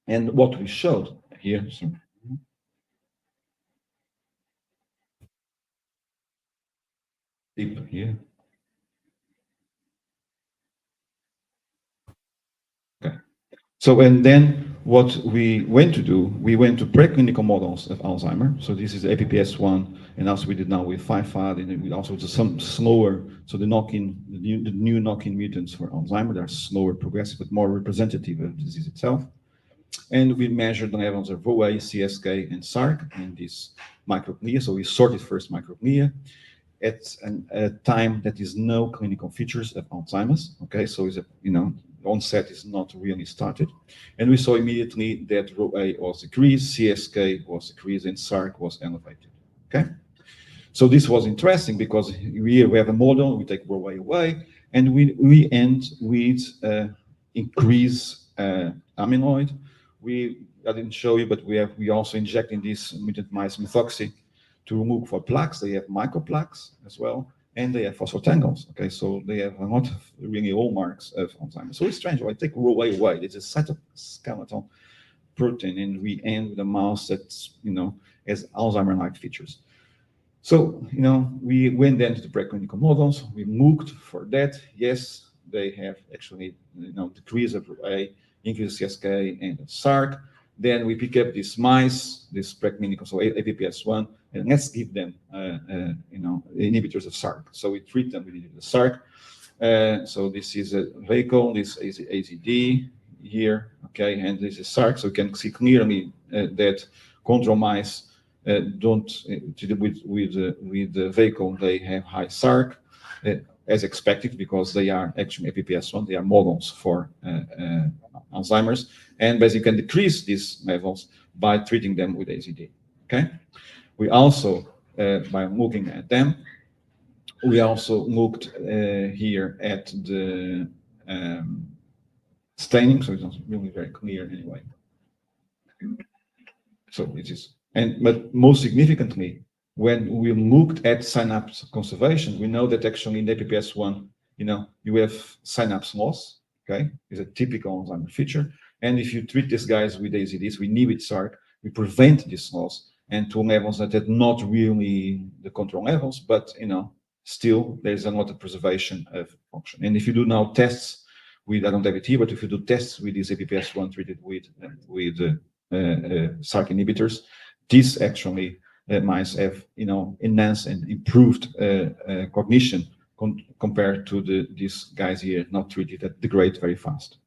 and what we showed here. So, deep here. Okay. So, and then what we went to do, we went to preclinical models of Alzheimer. So this is APPS1, and also we did now with 5-FAD, and we also did some slower. So the new knock-in mutants for Alzheimer, they're slower, progressive, but more representative of the disease itself. And we measured the levels of RhoA, CSK, and SARC in this microglia. So we sorted first microglia at a time that is no clinical features of Alzheimer's. Okay, so is onset is not really started, and we saw immediately that RhoA was decreased, CSK was decreased, and SARC was elevated. Okay, so this was interesting because here we have a model. We take RhoA away, and we end with increased amyloid I didn't show you, but we also injecting this mutant mice methoxy to remove for plaques. They have microplaques as well, and they have phosphotangles. Okay, so they have a lot of really hallmarks of Alzheimer's. So it's strange. I take RhoA away. It's a cytoskeletal protein, and we end with a mouse that's, has Alzheimer-like features. So, we went then to the preclinical models. We looked for that. Yes, they have actually, decrease of RhoA, increase CSK and SARC. Then we pick up these mice, this preclinical, so AVPS1, and let's give them, inhibitors of SARC. So we treat them with the SARC. So this is a vehicle, this is AZD here, okay, and this is SARC. So you can see clearly that control mice don't with the vehicle, they have high SARC as expected, because they are actually AVPS1. They are models for Alzheimer's, and basically you can decrease these levels by treating them with AZD. Okay, we also by looking at them, we also looked here at the staining, so it's not really very clear anyway. So it is, but most significantly, when we looked at synapse conservation, we know that actually in APPS1, you have synapse loss. Okay, is a typical Alzheimer's feature. And if you treat these guys with AZDs, we inhibit SARC, we prevent this loss, and to levels that are not really the control levels, but still there's a lot of preservation of function. And if you do now tests with, I don't have it here, but if you do tests with this APPS1 treated with SARC inhibitors, these actually mice have enhanced and improved cognition compared to these guys here not treated that degrade very fast.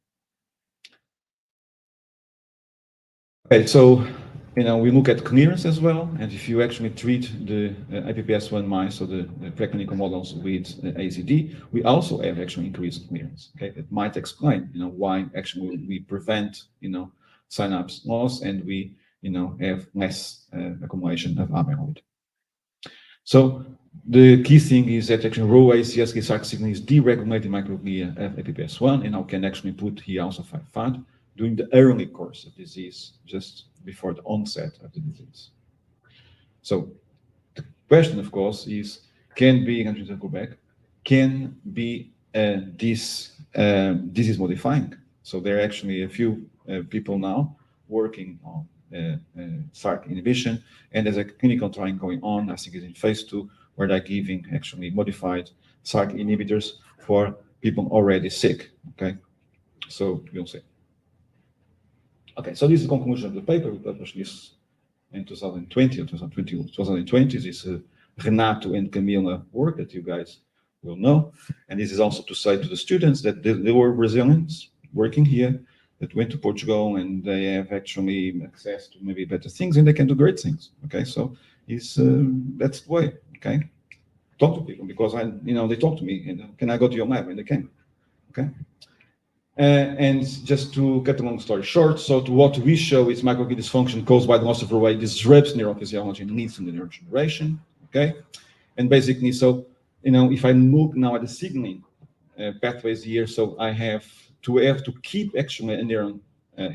Okay, so we look at clearance as well, and if you actually treat the APPS1 mice, so the preclinical models with AZD, we also have actually increased clearance. Okay, it might explain why actually we prevent synapse loss, and we have less accumulation of amyloid. So the key thing is that actually RhoA CSK SARC signaling is deregulating microglia of APPS1, and I can actually put here also found during the early course of disease, just before the onset of the disease. So the question, of course, is can be this disease modifying? So there are actually a few people now working on SARC inhibition, and there's a clinical trial going on, I think it's in phase 2, where they're giving actually modified SARC inhibitors for people already sick. Okay, so we'll see. Okay, so this is the conclusion of the paper. We published this in 2020 or 2020. This is Renato and Camila work that you guys will know, and this is also to say to the students that they were Brazilians working here, that went to Portugal, and they have actually access to maybe better things, and they can do great things. Okay, so that's the way. Okay, talk to people, because they talk to me, and can I go to your lab? And they can. Okay, and just to cut a long story short, so to what we show is microglia dysfunction caused by the loss of RhoA disrupts neurophysiology and leads to the neurodegeneration. Okay, and basically, so if I look now at the signaling pathways here, so I have to keep actually a neuron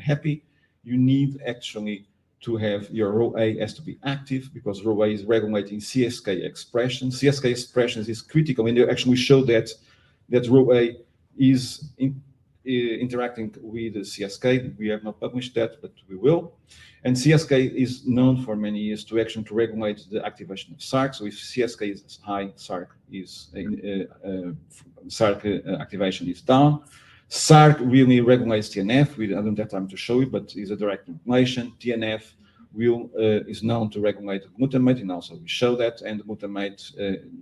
happy, you need actually to have your RhoA has to be active, because RhoA is regulating CSK expression. CSK expression is critical, and they actually show that RhoA is interacting with the CSK. We have not published that, but we will. And CSK is known for many years to regulate the activation of SARC. So if CSK is high, SARC activation is down. SARC really regulates TNF. I don't have time to show you, but it's a direct regulation. TNF is known to regulate glutamate, and also we show that. And glutamate,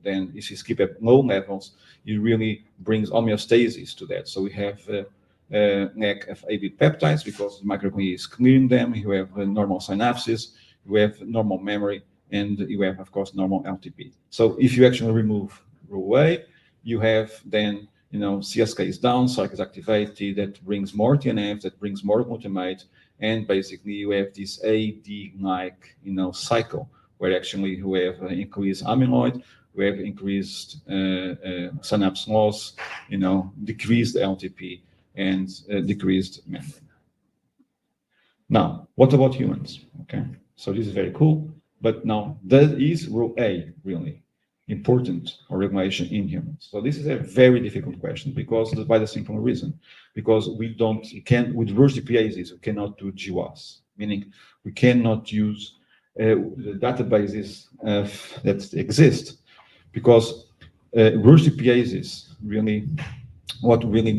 then if you keep at low levels, it really brings homeostasis to that. So we have lack of AB peptides, because the microglia is clearing them. You have normal synapses, you have normal memory, and you have, of course, normal LTP. So if you actually remove RhoA, you have then CSK is down, SARC is activated, that brings more TNF, that brings more glutamate, and basically you have this AD-like, cycle, where actually you have increased amyloid, we have increased synapse loss, decreased LTP, and decreased memory. Now, what about humans? Okay, so this is very cool, but now, is RhoA really important or regulation in humans? So this is a very difficult question because by the simple reason, because with RhoGTPase, we cannot do GWAS, meaning we cannot use the databases that exist, because RhoGTPase really, what really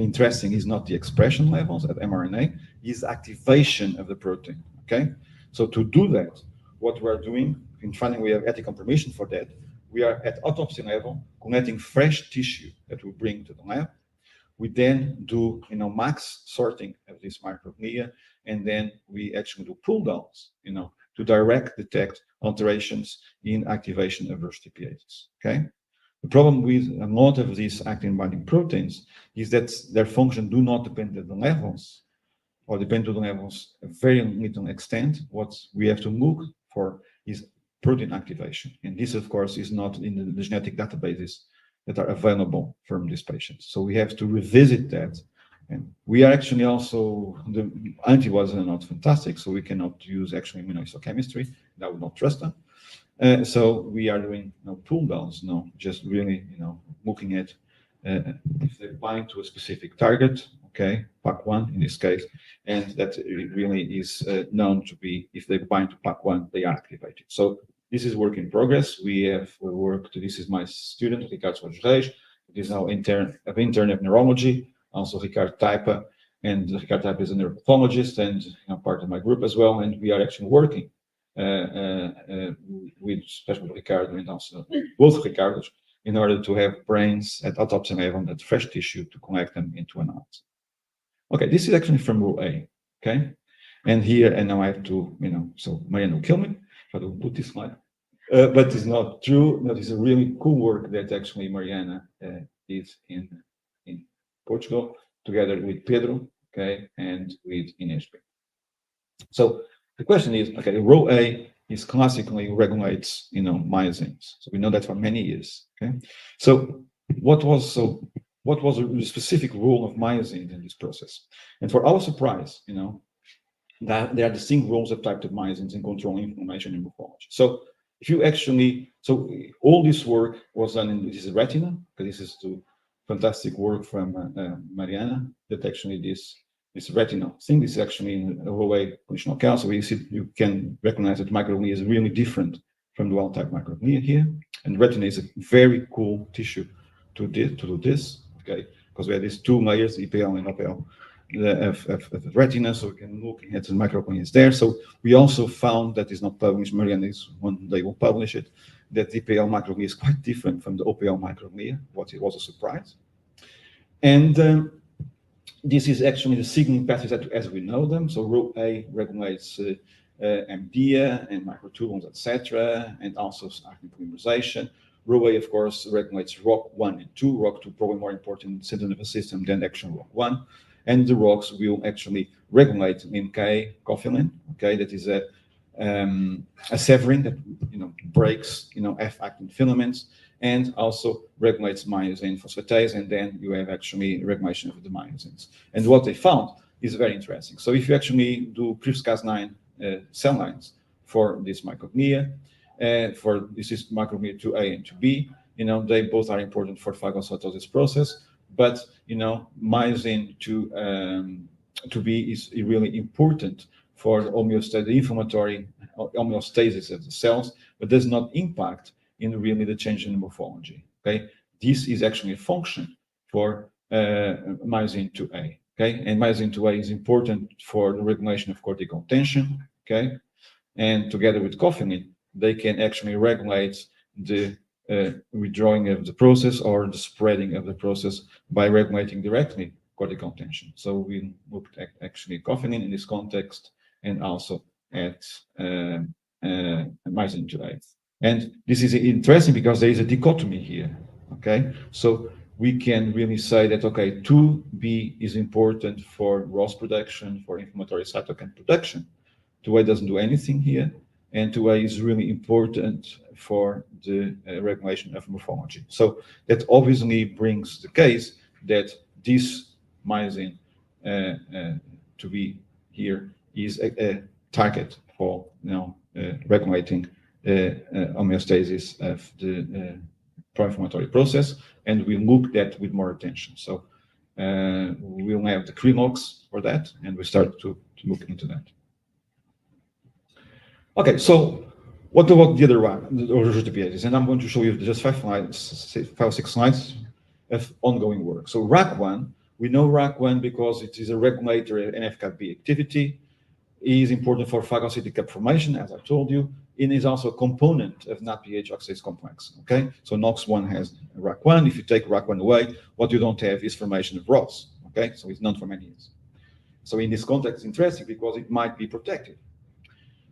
interesting is not the expression levels at mRNA, is activation of the protein. Okay, so to do that, what we are doing in finding we have ethical permission for that, we are at autopsy level collecting fresh tissue that we bring to the lab. We then do max sorting of this microglia, and then we actually do pull downs to direct detect alterations in activation of RhoGTPases. Okay, the problem with a lot of these actin binding proteins is that their function do not depend on the levels, or depend on the levels a very little extent. What we have to look for is protein activation, and this of course is not in the genetic databases that are available from these patients. So we have to revisit that, and we are actually also, the antibodies are not fantastic, so we cannot use actually immunohistochemistry. I would not trust them. So we are doing pull downs, just really looking at if they bind to a specific target, okay, PAC1 in this case, and that really is known to be, if they bind to PAC1, they are activated. So this is work in progress. We have worked, this is my student, Ricardo Reis, it is now intern of neurology, also Ricardo Taipa, and Ricardo Taipa is a neuropathologist and part of my group as well, and we are actually working with especially Ricardo and also both Ricardos in order to have brains at autopsy level, that fresh tissue to connect them into an analysis. Okay, this is actually from RhoA, okay? And here, and now I have to, so Mariana will kill me if I don't put this slide, but it's not true. No, this is a really cool work that actually Mariana did in Portugal, together with Pedro, okay, and with Inês. So the question is, okay, RhoA is classically regulates, myosins. So we know that for many years, okay? So what was the specific role of myosin in this process? And for our surprise, that there are distinct roles of type of myosins in controlling inflammation and morphology. So if you actually, so all this work was done in this is retina, because this is the fantastic work from Mariana, that actually this retinal thing is actually in a RhoA functional count. So you can recognize that microglia is really different from the wild type microglia here. And retina is a very cool tissue to do this, okay? Because we have these two layers, EPL and OPL, of retina, so we can look at the microglia there. So we also found that is not published, Mariana is one day will publish it, that the EPL microglia is quite different from the OPL microglia, what it was a surprise. And this is actually the signaling pathways as we know them. So RhoA regulates MDA and microtubules, etc., and also actin polymerization. RhoA, of course, regulates ROC1 and 2. ROC2 probably more important in the central nervous system than actually ROC1. And the ROCs will actually regulate MK cofilin, okay, that is a severin that breaks F-actin filaments, and also regulates myosin phosphatase, and then you have actually regulation of the myosins. And what they found is very interesting. So if you actually do CRISPR-Cas9 cell lines for this microglia, this is microglia 2A and 2B, they both are important for phagocytosis process, but myosin 2B is really important for the homeostasis, the inflammatory homeostasis of the cells, but does not impact in really the change in morphology. Okay, this is actually a function for myosin 2A. Okay, and myosin 2A is important for the regulation of cortical tension. Okay, and together with cofilin, they can actually regulate the withdrawing of the process or the spreading of the process by regulating directly cortical tension. So we looked at actually cofilin in this context, and also at myosin 2A. And this is interesting because there is a dichotomy here, okay? So we can really say that, okay, 2B is important for ROS production, for inflammatory cytokine production. 2A doesn't do anything here, and 2A is really important for the regulation of morphology. So that obviously brings the case that this myosin 2B here is a target for regulating homeostasis of the pro-inflammatory process, and we look at with more attention. So we'll have the Krinox for that, and we start to look into that. Okay, so what about the other one, the RhoGTPase? And I'm going to show you just 5 or 6 slides of ongoing work. So RAC1, we know RAC1 because it is a regulator of NF-κB activity. It is important for phagocytic cup formation, as I told you. It is also a component of NADPH oxidase complex. Okay, so NOX1 has RAC1. If you take RAC1 away, what you don't have is formation of ROS. Okay, so it's known for many years. So in this context, it's interesting because it might be protective.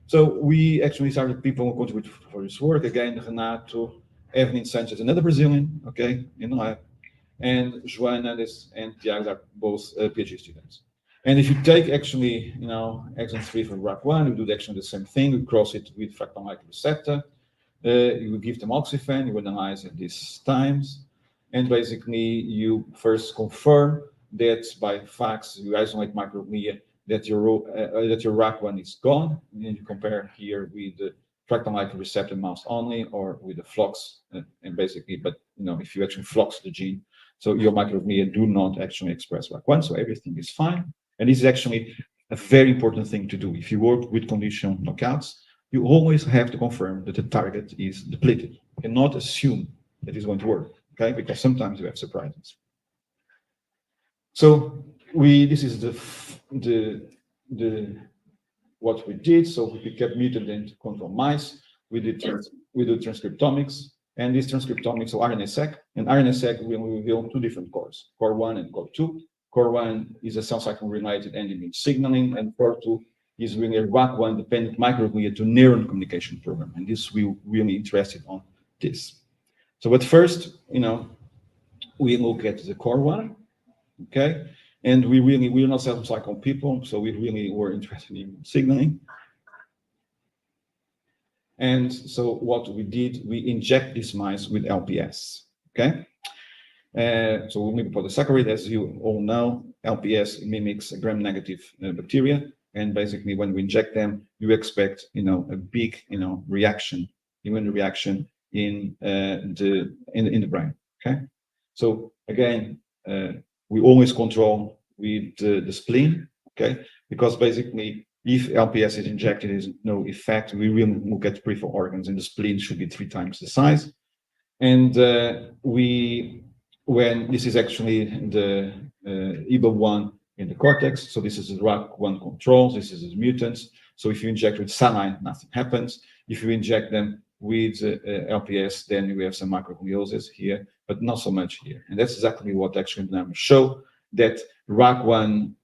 So we actually started people who contribute for this work. Again, Renato, Evelyn Sanchez, another Brazilian, okay, in the lab, and Joana and Tiago are both PhD students. And if you take actually, exon 3 for RAC1, you do actually the same thing. You cross it with fractal-like receptor. You give them oxyfen. You analyze at these times, and basically you first confirm that by fax you isolate microglia that your RAC1 is gone. And then you compare here with the fractal-like receptor mouse only, or with the flux, and basically, but if you actually flux the gene, so your microglia do not actually express RAC1, so everything is fine. And this is actually a very important thing to do. If you work with conditional knockouts, you always have to confirm that the target is depleted. You cannot assume that it's going to work, okay? Because sometimes you have surprises. So this is what we did. So we kept mutant and control mice. We did transcriptomics, and this transcriptomics, so RNA-seq, and RNA-seq will reveal 2 different cores, core 1 and core 2. Core 1 is a cell cycle related endocrine signaling, and core 2 is really a RAC1 dependent microglia to neuron communication program. And this we're really interested on this. So at first, we look at the core 1, okay? And we're not cell cycle people, so we really were interested in signaling. And so what we did, we inject these mice with LPS, okay? So we'll move for the saccharide. As you all know, LPS mimics a gram-negative bacteria, and basically when we inject them, you expect a big reaction, immune reaction in the brain. Okay, so again, we always control with the spleen. Okay, because basically if LPS is injected, there is no effect. We really look at peripheral organs, and the spleen should be 3 times the size, and when this is actually the EBA1 in the cortex, so this is the RAC1 controls, this is the mutants. So if you inject with saline, nothing happens. If you inject them with LPS, then you have some microgliosis here, but not so much here. And that's exactly what actually the numbers show, that RAC1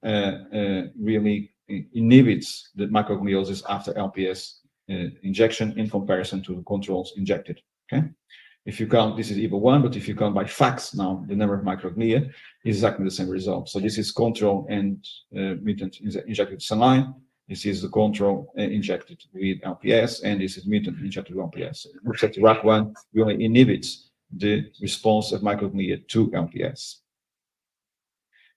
really inhibits the microgliosis after LPS injection in comparison to the controls injected, okay? If you count, this is EBA1, but if you count by fax now, the number of microglia is exactly the same result. So this is control and mutant injected with saline. This is the control injected with LPS, and this is mutant injected with LPS. It looks at the RAC1 really inhibits the response of microglia to LPS.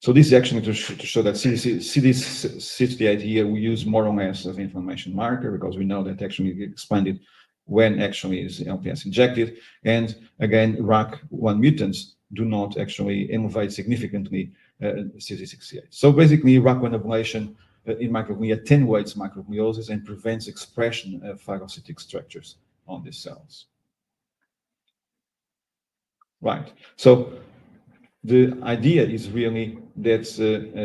So this is actually to show that CD68 here, we use more or less as inflammation marker because we know that actually it expanded when actually is LPS injected. And again, RAC1 mutants do not actually elevate significantly CD68. So basically, RAC1 ablation in microglia attenuates microgliosis and prevents expression of phagocytic structures on these cells. Right. So the idea is really that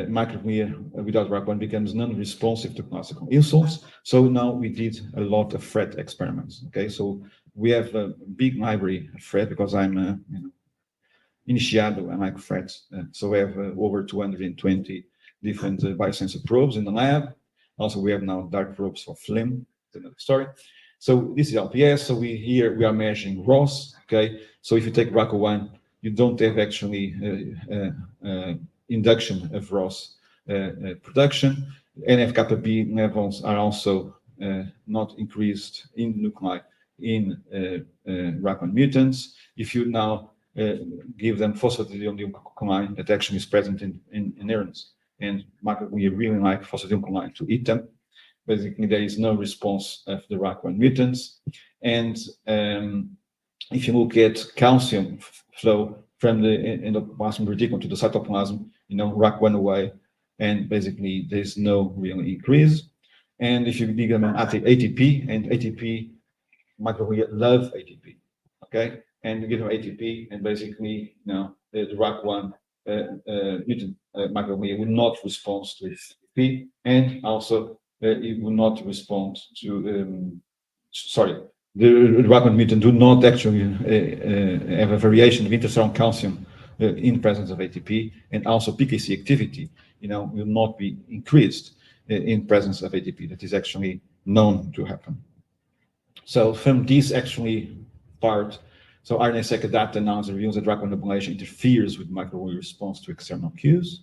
microglia without RAC1 becomes non-responsive to classical insults. So now we did a lot of FRET experiments. Okay, so we have a big library of FRET because I'm initiado, I like FRET. So we have over 220 different biosensor probes in the lab. Also, we have now dark probes for phlegm. That's another story. So this is LPS. So we are measuring ROS. Okay, so if you take RAC1, you don't have actually induction of ROS production. NF-κB levels are also not increased in nuclei in RAC1 mutants. If you now give them phosphatidylcholine that actually is present in neurons and microglia really like phosphatidylcholine to eat them. Basically, there is no response of the RAC1 mutants. And if you look at calcium flow from the endoplasmic reticulum to the cytoplasm, RAC1 away, and basically there's no real increase. And if you give them an ATP, and ATP, microglia love ATP, okay? And you give them ATP, and basically, the RAC1 mutant microglia will not respond to ATP, and also it will not respond to, the RAC1 mutant do not actually have a variation of interferon calcium in presence of ATP, and also PKC activity, will not be increased in presence of ATP. That is actually known to happen. So from this actually part, so RNA-seq data now reveals that RAC1 ablation interferes with microglia response to external cues.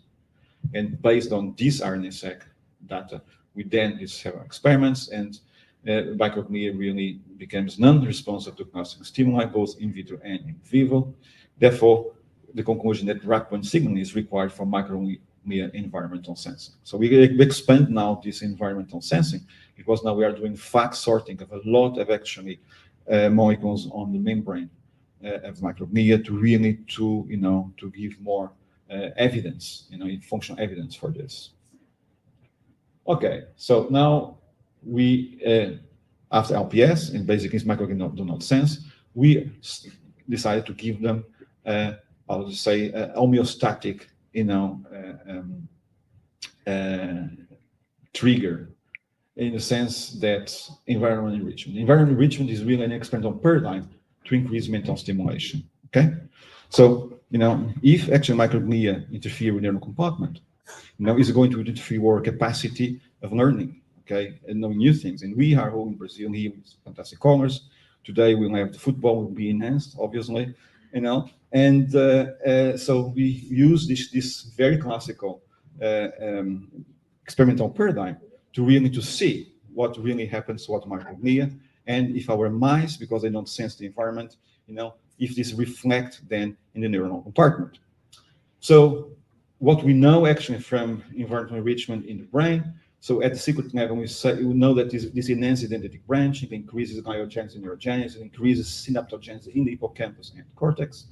And based on this RNA-seq data, we then do several experiments, and microglia really becomes non-responsive to classic stimuli, both in vitro and in vivo. Therefore, the conclusion that RAC1 signaling is required for microglia environmental sensing. So we expand now this environmental sensing, because now we are doing FACS sorting of a lot of actually molecules on the membrane of microglia to give more evidence, functional evidence for this. Okay, so now we, after LPS, and basically microglia do not sense, we decided to give them, I would say, homeostatic, trigger, in the sense that environmental enrichment. Environmental enrichment is really an experimental paradigm to increase mental stimulation. Okay, so if actually microglia interfere with neural compartment, is going to interfere with capacity of learning, okay, and knowing new things. And we are all in Brazil here with fantastic colors. Today we'll have the football will be enhanced, obviously, and so we use this very classical experimental paradigm to see what really happens to what microglia, and if our mice, because they don't sense the environment, if this reflect then in the neuronal compartment. So what we know actually from environmental enrichment in the brain, so at the secret level, we know that this enhanced dendritic branching increases gliogenesis and neurogenesis, increases synaptogenesis in the hippocampus and cortex.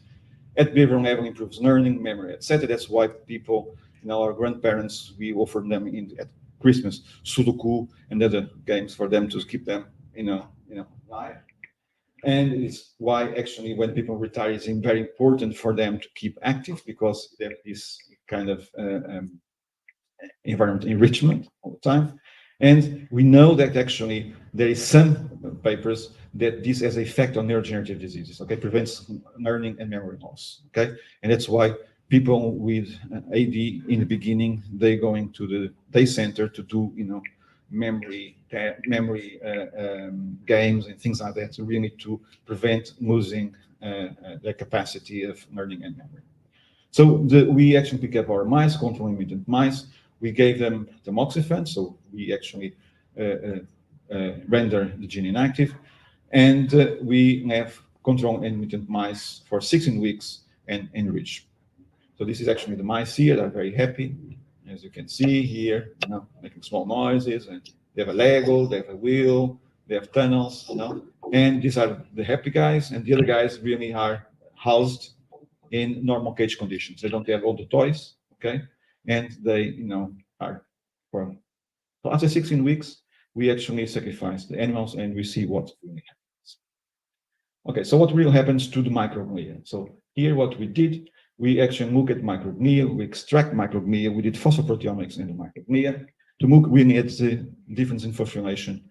At behavioral level, improves learning, memory, etc. That's why people, our grandparents, we offer them at Christmas Sudoku and other games for them to keep them, alive. And it's why actually when people retire, it's very important for them to keep active, because there is kind of environment enrichment all the time. And we know that actually there is some papers that this has an effect on neurodegenerative diseases, okay, prevents learning and memory loss, okay? And that's why people with AD in the beginning, they going to the day center to do, memory games and things like that, to really to prevent losing their capacity of learning and memory. So we actually pick up our mice, controlling mutant mice. We gave them tamoxifen, so we actually render the gene inactive, and we have control and mutant mice for 16 weeks and enrich. So this is actually the mice here. They're very happy, as you can see here, making small noises, and they have a Lego, they have a wheel, they have tunnels, and these are the happy guys, and the other guys really are housed in normal cage conditions. They don't have all the toys, okay? And they, are for. So after 16 weeks, we actually sacrifice the animals and we see what really happens. Okay, so what really happens to the microglia? So here what we did, we actually look at microglia, we extract microglia, we did phosphoproteomics in the microglia to look really at the difference in phosphorylation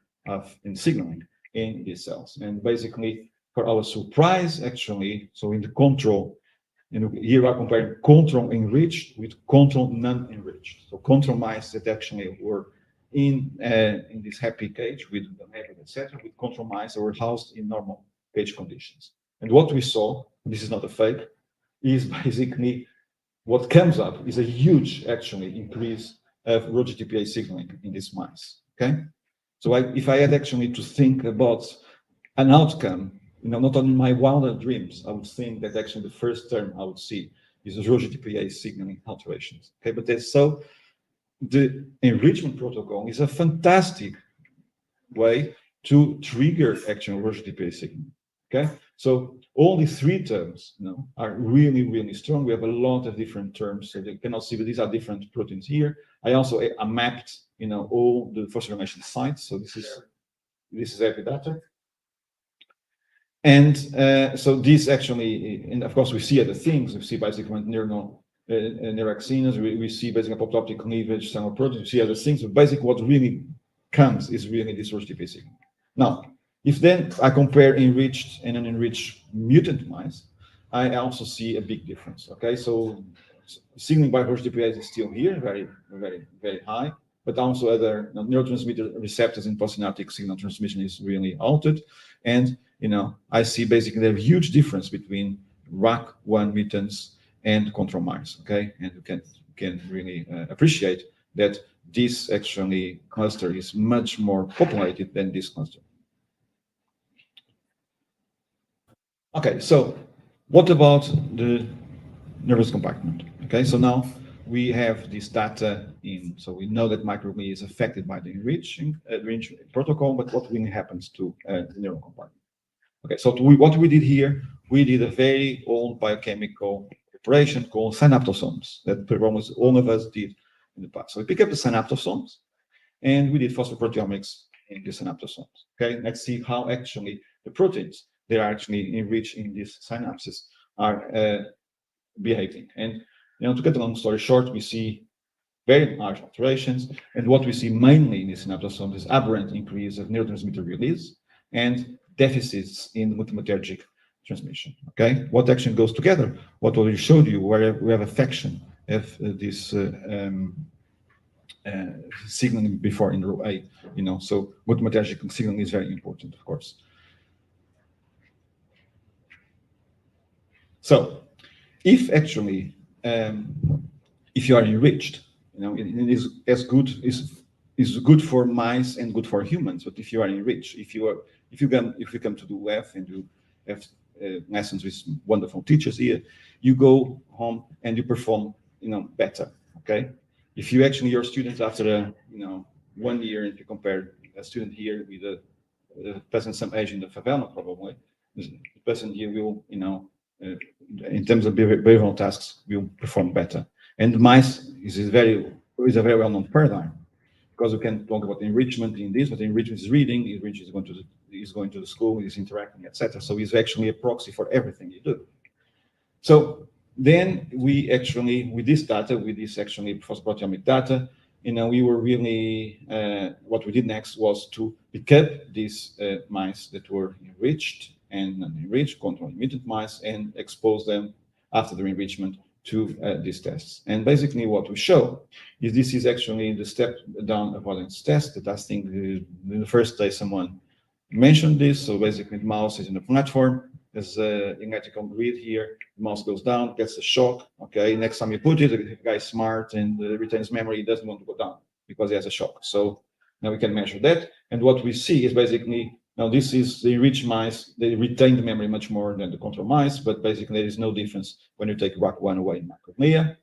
in signaling in these cells. And basically, for our surprise, actually, so in the control, here we are comparing control enriched with control non-enriched. So control mice that actually were in this happy cage with the habit, etc., with control mice that were housed in normal cage conditions. And what we saw, this is not a fake, is basically what comes up is a huge actually increase of RhoGTPase signaling in these mice. Okay, so if I had actually to think about an outcome, not only my wilder dreams, I would think that actually the first term I would see is RhoGTPase signaling alterations. Okay, but that's so the enrichment protocol is a fantastic way to trigger actual RhoGTPase signal. Okay, so all these three terms, are really, really strong. We have a lot of different terms, so you cannot see, but these are different proteins here. I also mapped, all the phosphorylation sites. So this is epi data. And so this actually, and of course we see other things. We see basically neuroaxinas. We see basically apoptotic cleavage, some proteins. We see other things. But basically, what really comes is really this RhoGTPase signal. Now, if then I compare enriched and unenriched mutant mice, I also see a big difference. Okay, so signaling by RhoGTPase is still here, very, very, very high, but also other neurotransmitter receptors in postsynaptic signal transmission is really altered. And I see basically a huge difference between RAC1 mutants and control mice. Okay, and you can really appreciate that this actually cluster is much more populated than this cluster. Okay, so what about the nervous compartment? Okay, so now we have this data in, so we know that microglia is affected by the enriching protocol, but what really happens to the neural compartment? Okay, so what we did here, we did a very old biochemical operation called synaptosomes that almost all of us did in the past. So we pick up the synaptosomes and we did phosphoproteomics in the synaptosomes. Okay, let's see how actually the proteins that are actually enriched in these synapses are behaving. And to get a long story short, we see very large alterations, and what we see mainly in these synaptosomes is aberrant increase of neurotransmitter release and deficits in multimatergic transmission. Okay, what actually goes together? What already showed you, where we have affection of this signaling before in row A. So multimatergic signaling is very important, of course. So, if actually, if you are enriched, it is as good is good for mice and good for humans. But if you are enriched, if you come to the UF and you have lessons with wonderful teachers here, you go home and you perform, better. Okay, if you actually your students after 1 year, if you compare a student here with a person some age in the favela, probably the person here will, in terms of behavioral tasks, will perform better. And mice is a very well-known paradigm, because we can talk about enrichment in this, but enrichment is reading, enrichment is going to the school, is interacting, etc. So it's actually a proxy for everything you do. So then we actually, with this data, with this actually phosphoproteomic data, we were really, what we did next was to pick up these mice that were enriched and unenriched, control mutant mice, and expose them after the enrichment to these tests. And basically what we show is this is actually the step down avoidance test that I think in the first day someone mentioned this. So basically the mouse is in a platform, there's an electrical grid here, the mouse goes down, gets a shock, okay, next time you put it, the guy is smart and retains memory, he doesn't want to go down because he has a shock. So now we can measure that, and what we see is basically, now this is the enriched mice, they retain the memory much more than the control mice, but basically there is no difference when you take RAC1 away in microglia.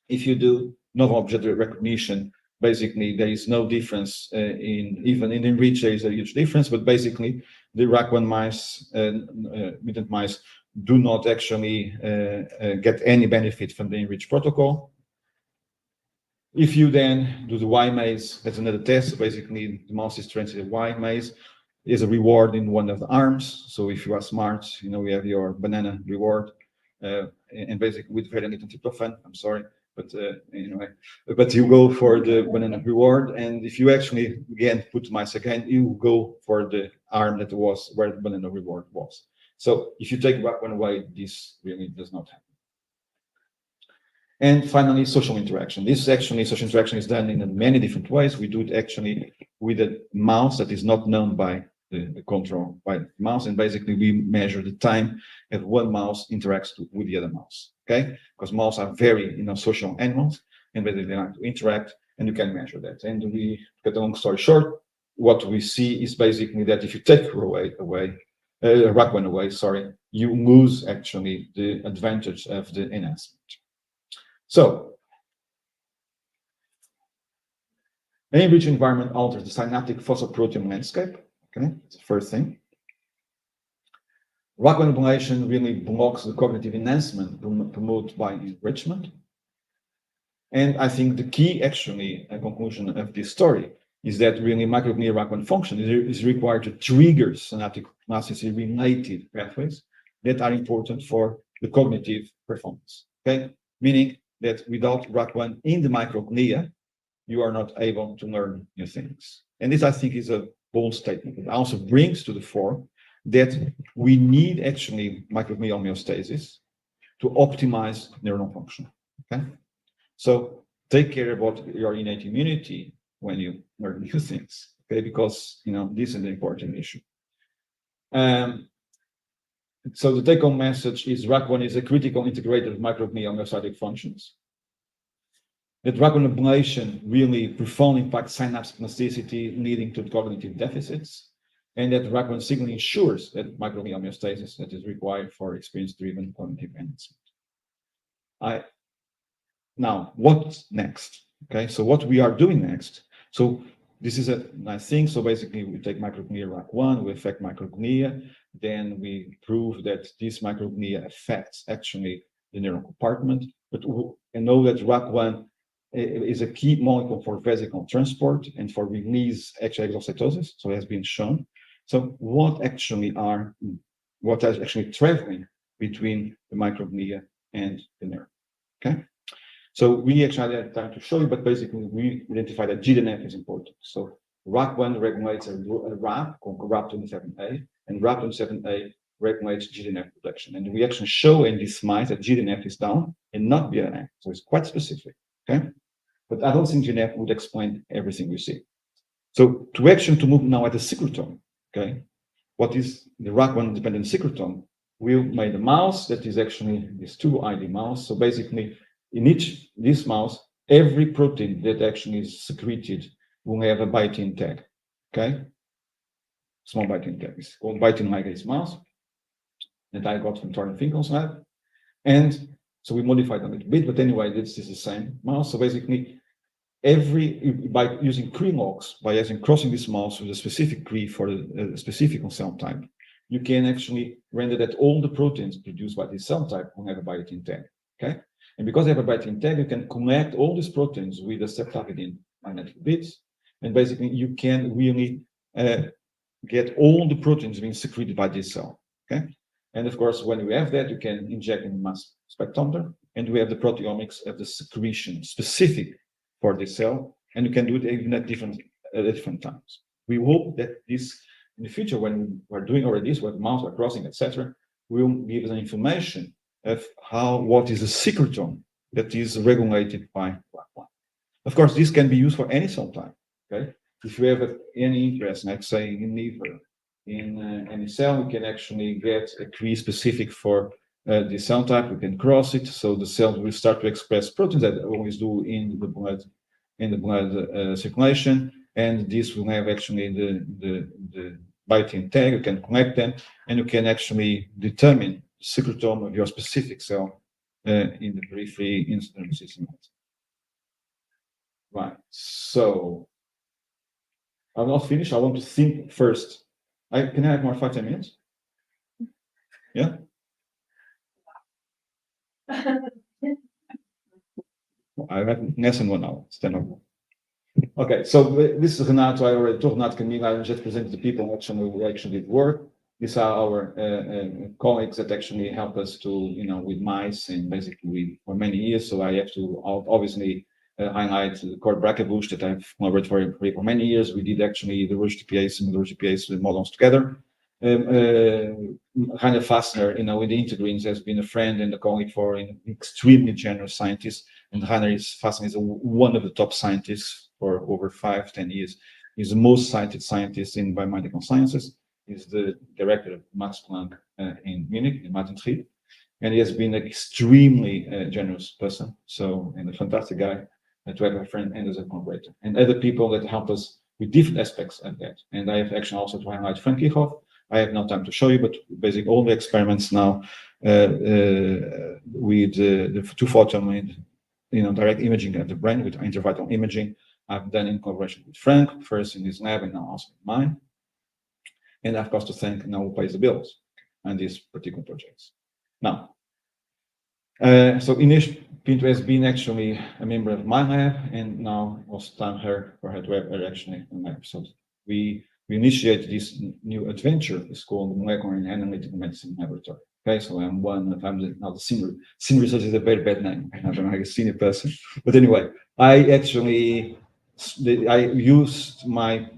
If you do novel object recognition, basically there is no difference even in enriched, there is a huge difference, but basically the RAC1 mice, mutant mice, do not actually get any benefit from the enriched protocol. If you then do the Y maze, that's another test. So basically the mouse is trained to the Y maze. There's a reward in one of the arms. So if you are smart, we have your banana reward, and basically with very little tryptophan. I'm sorry, but anyway, but you go for the banana reward, and if you actually again put mice again, you go for the arm that was where the banana reward was. So if you take one away, this really does not happen. And finally, social interaction. This actually, social interaction is done in many different ways. We do it actually with a mouse that is not known by the control by the mouse, and basically we measure the time that one mouse interacts with the other mouse. Okay, because mouse are very social animals, and basically they like to interact, and you can measure that. And we cut a long story short, what we see is basically that if you take RAC1 away, sorry, you lose actually the advantage of the enhancement. So Any enriched environment alters the synaptic phosphoprotein landscape. Okay, that's the first thing. RAC1 ablation really blocks the cognitive enhancement promoted by enrichment. And I think the key, actually, conclusion of this story is that really microglia RAC1 function is required to trigger synaptic plasticity related pathways that are important for the cognitive performance. Okay, meaning that without RAC1 in the microglia, you are not able to learn new things. And this, I think, is a bold statement. It also brings to the fore that we need actually microglial homeostasis to optimize neuronal function. Okay, so take care about your innate immunity when you learn new things. Okay, because this is an important issue. So the take-home message is RAC1 is a critical integrator of microglial homeostatic functions. That RAC1 ablation really profoundly impacts synapse plasticity, leading to cognitive deficits, and that RAC1 signal ensures that microglial homeostasis that is required for experience-driven cognitive enhancement. Now, what's next? Okay, so what we are doing next. So this is a nice thing. So basically, we take microglia RAC1, we affect microglia, then we prove that this microglia affects actually the neural compartment, and know that RAC1 is a key molecule for vesicle transport and for release exocytosis. So it has been shown. So what is actually traveling between the microglia and the nerve? Okay. So we actually had time to show you, but basically we identified that GDNF is important. So RAC1 regulates a RAP called RAP27A, and RAP27A regulates GDNF production. And we actually show in these mice that GDNF is down and not BNF. So it's quite specific. Okay. But I don't think GDNF would explain everything we see. So to move now at the secretome, okay, what is the RAC1 dependent secretome? We made a mouse that is actually this 2ID mouse. So basically, in this mouse, every protein that actually is secreted will have a biotin tag. Okay, small biotin tag. It's called biotin ligase mouse that I got from Torren Finkel's lab, and so we modified a little bit. But anyway, this is the same mouse. So basically, by using CRE-logs, by crossing this mouse with a specific CRE for a specific cell type, you can actually render that all the proteins produced by this cell type will have a biotin tag. Okay, and because they have a biotin tag, you can connect all these proteins with a septavidin magnetic bits, and basically you can really get all the proteins being secreted by this cell. Okay, and of course, when we have that, you can inject in mass spectrometer, and we have the proteomics of the secretion specific for this cell, and you can do it even at different times. We hope that this, in the future, when we're doing already this, with mouse, we're crossing, etc., will give us an information of what is a secretome that is regulated by RAC1. Of course, this can be used for any cell type. Okay, if you have any interest, like say in liver, in any cell, we can actually get a CRE specific for the cell type. We can cross it, so the cells will start to express proteins that they always do in the blood circulation, and this will have actually the biotin tag. You can connect them, and you can actually determine the secretome of your specific cell in the periphery in the nervous system. Right. So I'm not finished. I want to think first. Can I have more 5-10 minutes? Yeah. I have less than 1 hour. Stand up. Okay, so this is Renato. I already told Renato Camila. I just presented the people who actually did work. These are our colleagues that actually help us to, with mice and basically for many years. So I have to obviously highlight the Cord Brackebush that I've collaborated for many years. We did actually the RhoGTPase and the RhoGTPase models together. Rainer Fassner, with the integrins, has been a friend and a colleague for an extremely generous scientist. And Rainer Fassner is one of the top scientists for over 5-10 years. He's the most cited scientist in biomedical sciences. He's the director of Max Planck in Munich, in Martinsried. And he has been an extremely generous person. So, and a fantastic guy to have a friend and as a collaborator. And other people that help us with different aspects of that. And I have actually also to highlight Frank Kirchhoff. I have no time to show you, but basically all the experiments now with the 2-photon direct imaging of the brain with intervital imaging I've done in collaboration with Frank, first in his lab and now also in mine. And of course to thank now who pays the bills on these particular projects. Now, so Ines Pinto has been actually a member of my lab, and now it was time for her to have her actually a lab. So we initiated this new adventure. It's called the Molecular and Analytical Medicine Laboratory. Okay, so I'm now the senior. Senior research is a very bad name. I'm like a senior person, but anyway, I used my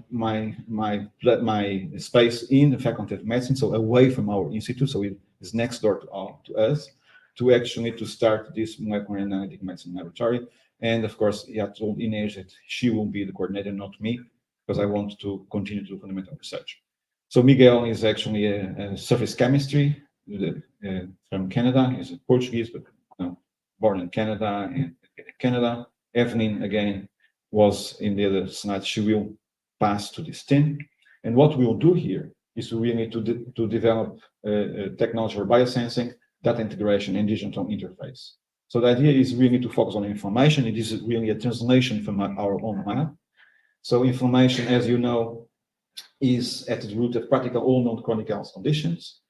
space in the Faculty of Medicine, so away from our institute, so it is next door to us, to start this Molecular and Analytic Medicine Laboratory. And of course, I told Ines that she will be the coordinator, not me, because I want to continue to do fundamental research. So Miguel is actually a surface chemistry from Canada. He's a Portuguese, but born in Canada. Evelyn, again, was in the other slide. She will pass to this team. And what we'll do here is we need to develop technology for biosensing, data integration, and digital interface. So the idea is really to focus on information. It is really a translation from our own lab. So inflammation, as you know, is at the root of practically all known chronic health conditions.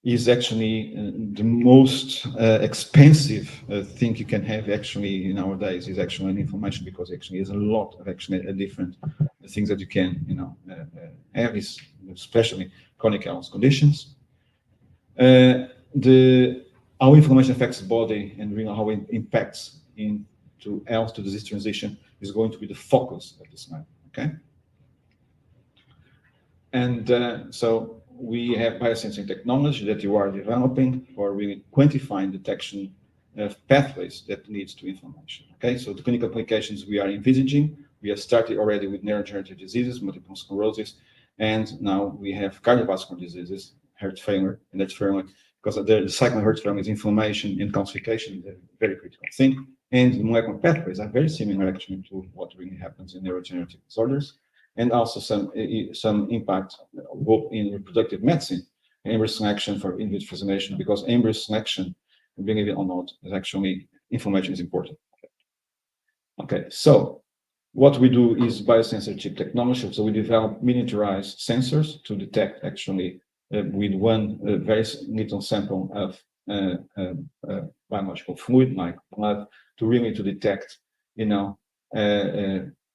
Is actually the most expensive thing you can have actually nowadays is actually an inflammation, because actually there's a lot of actually different things that you can have, especially chronic health conditions. How inflammation affects the body and really how it impacts into health to disease transition is going to be the focus of this lab. Okay, and so we have biosensing technology that you are developing for really quantifying detection of pathways that leads to inflammation. Okay, so the clinical applications we are envisaging, we have started already with neurodegenerative diseases, multiple sclerosis, and now we have cardiovascular diseases, heart failure, and that's failure, because the cycle of heart failure is inflammation and calcification is a very critical thing. And the molecular pathways are very similar actually to what really happens in neurodegenerative disorders. And also some impact both in reproductive medicine, embryo selection for in vitro fertilization, because embryo selection, believe it or not, is actually inflammation is important. Okay, so what we do is biosensor chip technology. So we develop miniaturized sensors to detect actually with one very little sample of biological fluid like blood to really to detect,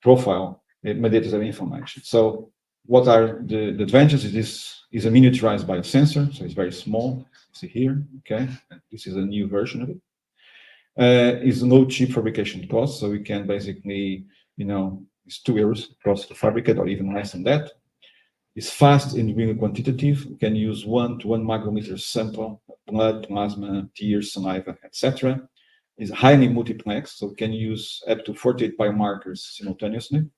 profile mediators of inflammation. So what are the advantages? This is a miniaturized biosensor, so it's very small. See here, okay? This is a new version of it. It's low cheap fabrication cost, so we can basically, it's €2 cost to fabricate, or even less than that. It's fast and really quantitative. We can use 1 to 1 micrometer sample, blood, plasma, tears, saliva, etc. It's highly multiplex, so we can use up to 48 biomarkers simultaneously.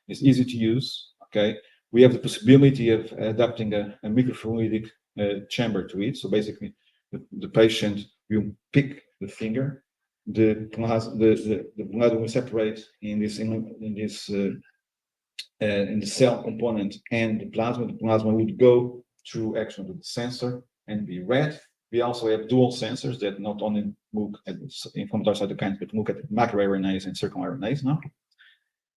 It's easy to use, okay? We have the possibility of adapting a microfluidic chamber to it. So basically, the patient will pick the finger, the blood will separate in the cell component, and the plasma would go through actually to the sensor and be read. We also have dual sensors that not only look at the inflammatory cytokines, but look at the macroRNAs and circular RNAs now.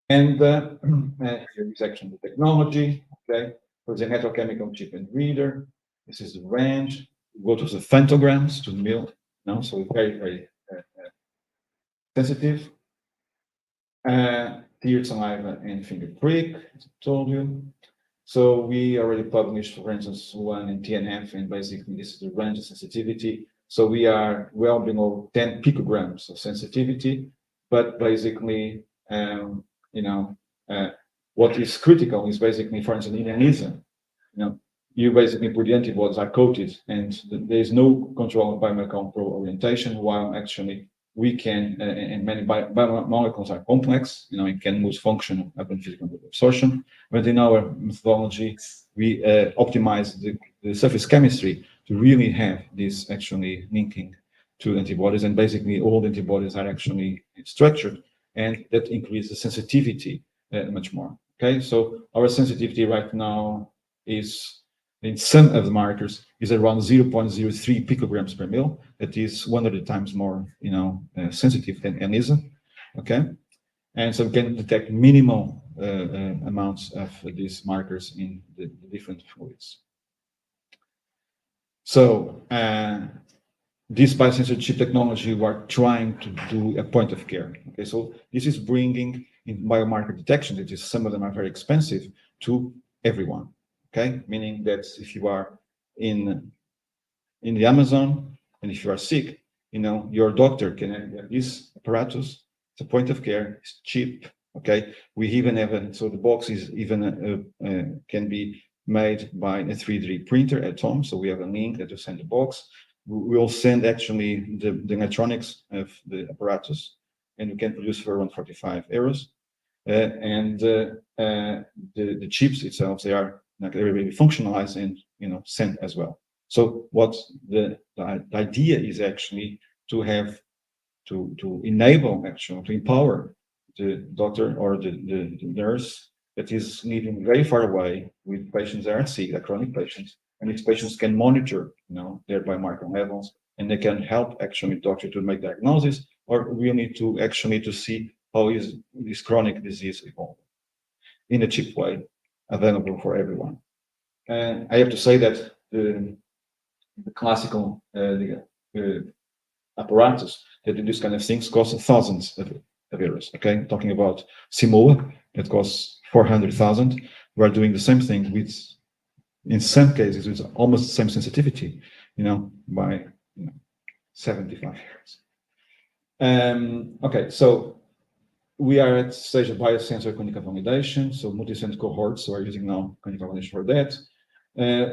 And here is actually the technology, okay? There's a heterochemical chip and reader. This is the range. We go to the femtograms to the mil, so very, very sensitive. Teared saliva and finger prick, as I told you. So we already published, for instance, one in TNF, and basically this is the range of sensitivity. So we are well below 10 picograms of sensitivity, but basically, what is critical is basically, for instance, in ELISA, you basically put the antibodies are coated, and there is no control of biomolecular orientation, while actually we can, and many biomolecules are complex, it can lose function upon physical absorption. But in our methodology, we optimize the surface chemistry to really have this actually linking to antibodies, and basically all the antibodies are actually structured, and that increases the sensitivity much more. Okay, so our sensitivity right now is, in some of the markers, is around 0.03 picograms per mil. That is 100 times more, sensitive than ELISA. Okay, And so we can detect minimal amounts of these markers in the different fluids. So this biosensor chip technology, we are trying to do a point of care. Okay, so this is bringing in biomarker detection, that is, some of them are very expensive, to everyone. Okay, meaning that if you are in the Amazon and if you are sick, you know, your doctor can have this apparatus. It's a point of care. It's cheap. Okay, we even have so the box is even can be made by a 3D printer at home. So we have a link that you send the box. We'll send actually the electronics of the apparatus, and we can produce for around 45 euros. And the chips itself, they are like very functionalized and, you know, sent as well. So what the idea is actually to have to enable, actually, to empower the doctor or the nurse that is living very far away with patients that are sick, that chronic patients, and these patients can monitor, you know, their biomarker levels, and they can help actually doctor to make diagnosis, or we need to actually to see how is this chronic disease evolving in a cheap way, available for everyone. And I have to say that the classical apparatus that do this kind of things cost thousands of euros. Okay, I'm talking about Simoa that costs 400,000. We're doing the same thing with, in some cases, with almost the same sensitivity, you know, by 75 euros. Okay, so we are at the stage of biosensor clinical validation, so multi-center cohorts, so we're using now clinical validation for that.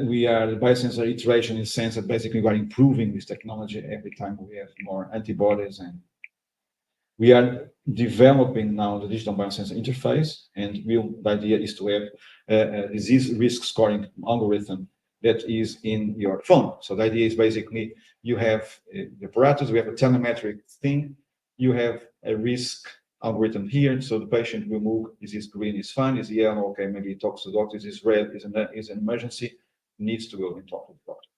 We are the biosensor iteration in the sense that basically we are improving this technology every time we have more antibodies, and we are developing now the digital biosensor interface, and the idea is to have a disease risk scoring algorithm that is in your phone. So the idea is basically you have the apparatus, we have a telemetric thing, you have a risk algorithm here, so the patient will move, is this green, is fine, is yellow, okay, maybe he talks to the doctor, is this red, is an emergency, needs to go and talk to the doctor.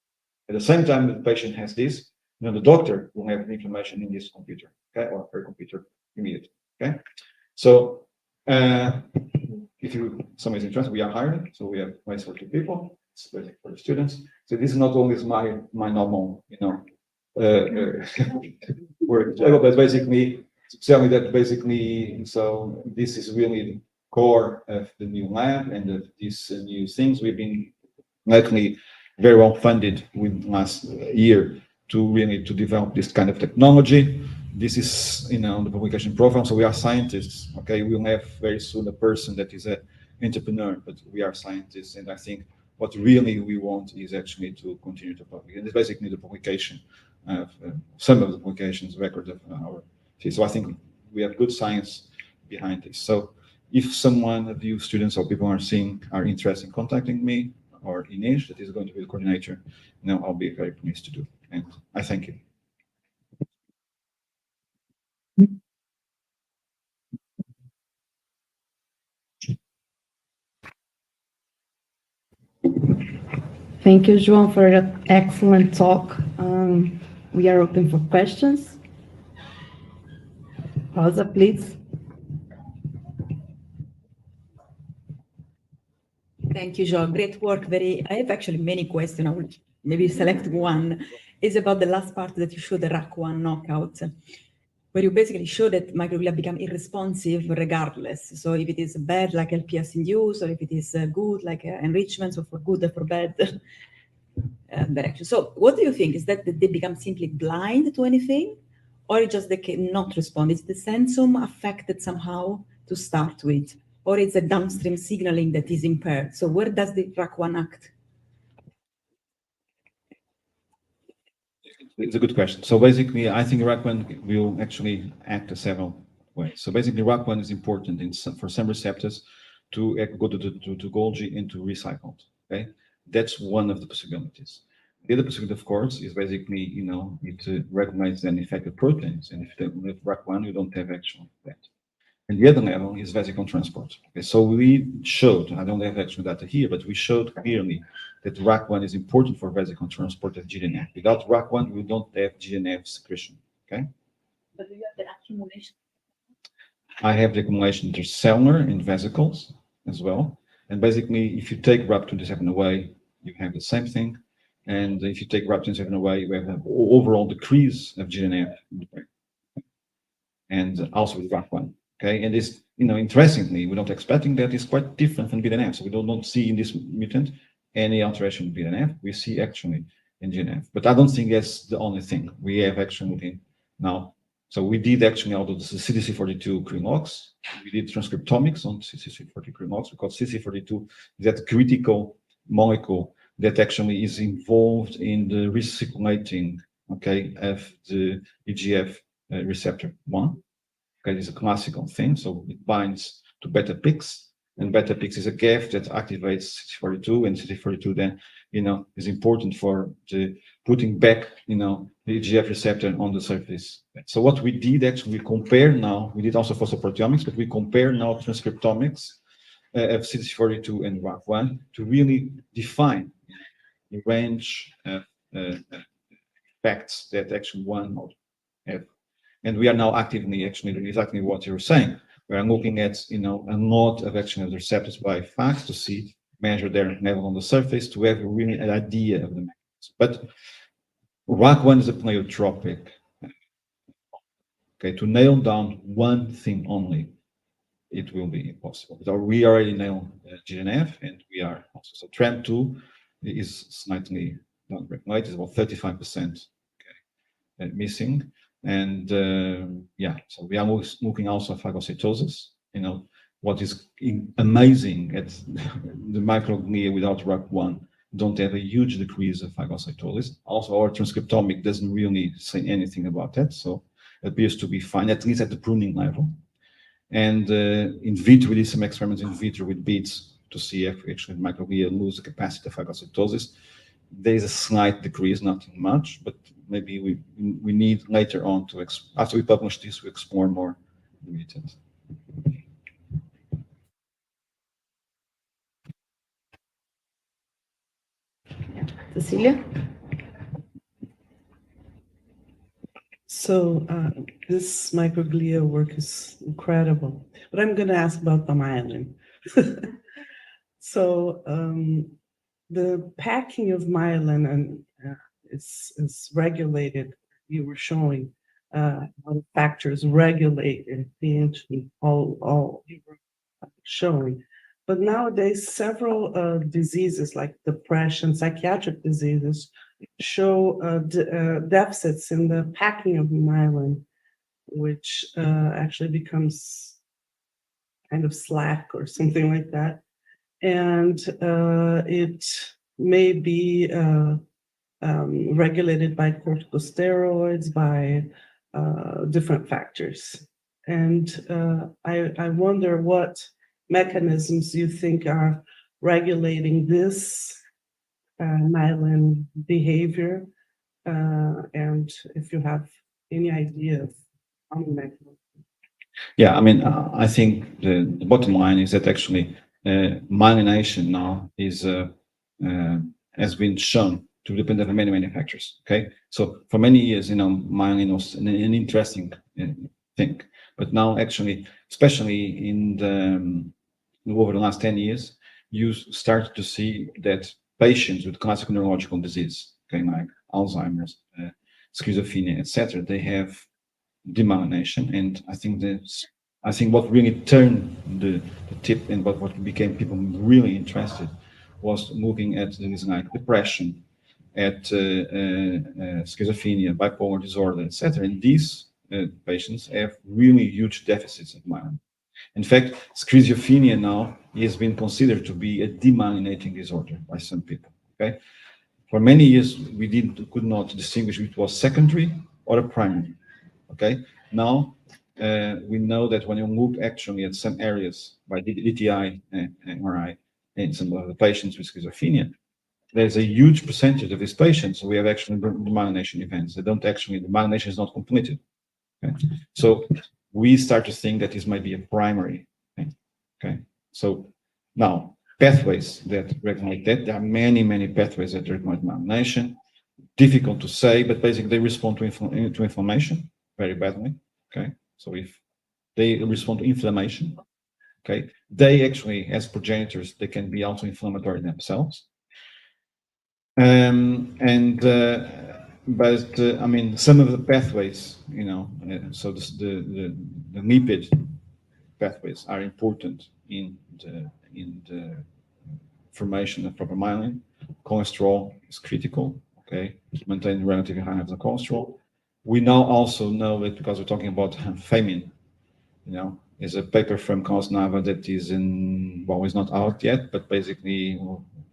At the same time that the patient has this, you know, the doctor will have the information in this computer, okay, or her computer immediately, okay? So if somebody's interested, we are hiring, so we have ways for 2 people, it's basic for the students. So this is not always my normal, you know, work, but basically tell me that basically, so this is really the core of the new lab and of these new things. We've been likely very well funded with last year to develop this kind of technology. This is, you know, the publication profile. So we are scientists. Okay, we'll have very soon a person that is an entrepreneur, but we are scientists, and I think what really we want is actually to continue to publish. And it's basically the publication of some of the publications, record of our. So I think we have good science behind this. So if someone of you students or people are interested in contacting me or Inês, that is going to be the coordinator, you know, I'll be very pleased to do. And I thank you. Thank you, João, for that excellent talk. We are open for questions. Rosa, please. Thank you, João. Great work. I have actually many questions. I will maybe select one. It's about the last part that you showed, the RAC1 knockout, where you basically show that microglia become irresponsive regardless. So if it is bad, like LPS induced, or if it is good, like enrichment, so for good or for bad direction. So what do you think? Is that they become simply blind to anything, or just they cannot respond? Is the sensum affected somehow to start with? Or it's a downstream signaling that is impaired? So where does the RAC1 act? It's a good question. So basically, I think RAC1 will actually act in several ways. So basically, RAC1 is important for some receptors to go to Golgi and to recycled. Okay, that's one of the possibilities. The other possibility, of course, is basically, you know, it recognizes an infected proteins, and if they have RAC1, you don't have actual that. And the other level is vesicle transport. Okay, so we showed, I don't have actual data here, but we showed clearly that RAC1 is important for vesicle transport of GNF. Without RAC1, we don't have GNF secretion. Okay. But do you have the accumulation? I have the accumulation intercellular in vesicles as well. And basically, if you take RAP27 away, you have the same thing. And if you take RAP27 away, you have an overall decrease of GNF in the brain. And also with RAP1. Okay, and this, interestingly, we're not expecting that it's quite different than BDNF. So we don't see in this mutant any alteration in BDNF. We see actually in GNF, but I don't think that's the only thing. We have actually now. So we did actually out of the CDC42 CRINLOX, we did transcriptomics on CDC42 CRINLOX because CDC42 is that critical molecule that actually is involved in the recirculating, okay, of the EGF receptor 1. Okay, it's a classical thing. So it binds to beta-PIX, and beta-PIX is a GAF that activates CD42, and CD42 then, is important for the putting back, the EGF receptor on the surface. So what we did actually, we compare now, we did also phosphoproteomics, but we compare now transcriptomics of CD42 and RAP1 to really define the range of effects that actually one have. And we are now actively actually doing exactly what you're saying. We are looking at, a lot of action of the receptors by FACS to measure their level on the surface to have really an idea of the mechanism. But RAC1 is a pleiotropic. Okay, to nail down one thing only, it will be impossible. So we already nailed GNF, and we are also. So TREM2 is slightly downregulated, about 35% missing. And so we are looking also at phagocytosis. What is amazing at the microglia without RAP1 don't have a huge decrease of phagocytosis. Also, our transcriptomic doesn't really say anything about that, so it appears to be fine, at least at the pruning level. And in vitro, we did some experiments in vitro with beads to see if actually the microglia lose the capacity of phagocytosis. There is a slight decrease, not much, but maybe we need later on to, after we publish this, we explore more the mutants. Cecília? So this microglia work is incredible, but I'm going to ask about the myelin. So the packing of myelin and is regulated. You were showing how the factors regulate and all you were showing. But nowadays, several diseases like depression, psychiatric diseases show deficits in the packing of myelin, which actually becomes kind of slack or something like that. And it may be regulated by corticosteroids, by different factors. And I wonder what mechanisms you think are regulating this myelin behavior, and if you have any idea of how mechanism. Yeah, I mean, I think the bottom line is that actually myelination now is has been shown to depend on many factors. Okay, so for many years, myelin was an interesting thing, but now actually, especially in over the last 10 years, you start to see that patients with classical neurological disease, okay, like Alzheimer's, schizophrenia, etc., they have demyelination, and I think what really turned the tip and what became people really interested was looking at things like depression, at schizophrenia, bipolar disorder, etc. And these patients have really huge deficits of myelin. In fact, schizophrenia now has been considered to be a demyelinating disorder by some people. Okay, for many years we could not distinguish if it was secondary or a primary. Okay, now we know that when you look actually at some areas by DTI and MRI in some of the patients with schizophrenia, there's a huge percentage of these patients we have actually demyelination events. They don't actually, the myelination is not completed. Okay, so we start to think that this might be a primary thing. Okay, so now pathways that regulate that, there are many pathways that regulate myelination. Difficult to say, but basically they respond to inflammation very badly. Okay, so if They respond to inflammation. Okay, they actually, as progenitors, they can be also inflammatory themselves. But I mean, some of the pathways, so the lipid pathways are important in the formation of proper myelin. Cholesterol is critical. Okay, maintain relatively high levels of cholesterol. We now also know that because we're talking about famine, is a paper from Carlos Nava that is is not out yet, but basically,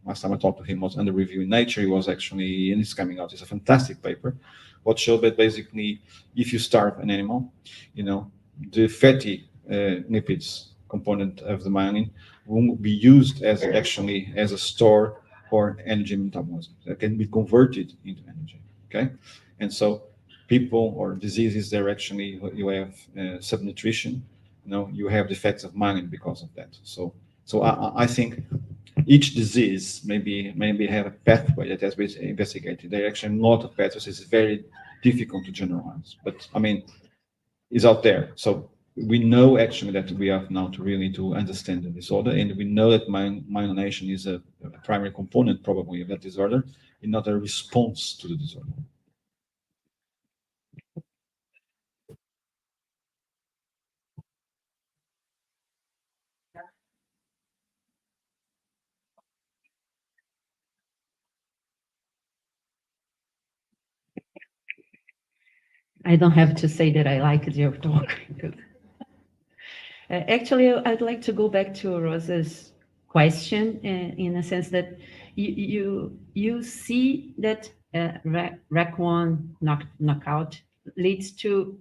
last time I talked to him was under review in Nature. He was actually, and it's coming out. It's a fantastic paper. What showed that basically, if you starve an animal, the fatty lipids component of the myelin will be used as a store for energy metabolism that can be converted into energy. Okay, and so people or diseases, they're actually, you have subnutrition. You have the effects of myelin because of that. So I think each disease maybe have a pathway that has been investigated. There are actually a lot of pathways. It's very difficult to generalize, but I mean, it's out there. So we know actually that we have now to understand the disorder, and we know that myelination is a primary component probably of that disorder, and not a response to the disorder. I don't have to say that I liked your talk. Actually, I'd like to go back to Rosa's question in a sense that you see that RAC1 knockout leads to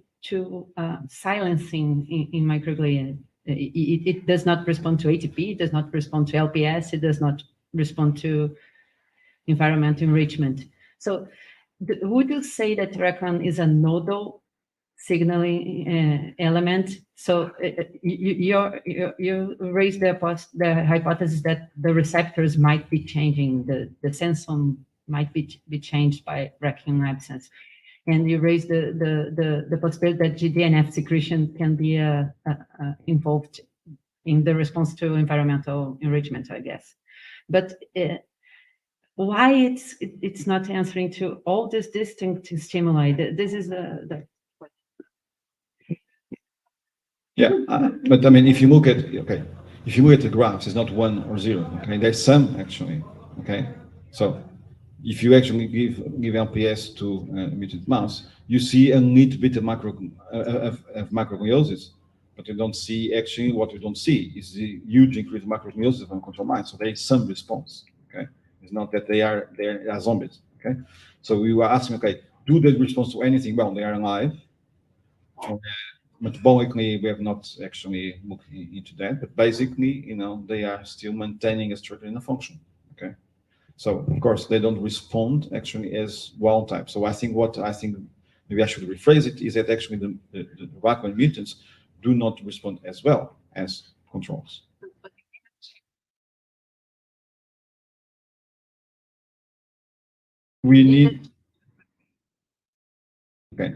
silencing in microglia. It does not respond to ATP, it does not respond to LPS, it does not respond to environmental enrichment. So would you say that RAC1 is a nodal signaling element? So you raised the hypothesis that the receptors might be changing, the sensome might be changed by RAC1 absence. And you raised the possibility that GDNF secretion can be involved in the response to environmental enrichment, I guess. But why it's not answering to all these distinct stimuli? This is the but I mean, if you look at the graphs, it's not 1 or 0. Okay, there's some actually. Okay, so if you actually give LPS to a mutant mouse, you see a little bit of macrogliosis, but you don't see actually what we don't see is the huge increase of macrogliosis on control mice. So there is some response. Okay, it's not that they are zombies. Okay, so we were asking, okay, do they respond to anything? Well, they are alive. Metabolically, we have not actually looked into that, but basically, they are still maintaining a structure and a function. Okay, so of course they don't respond actually as wild type. So I think maybe I should rephrase it is that actually the RAC1 mutants do not respond as well as controls. We need. Okay.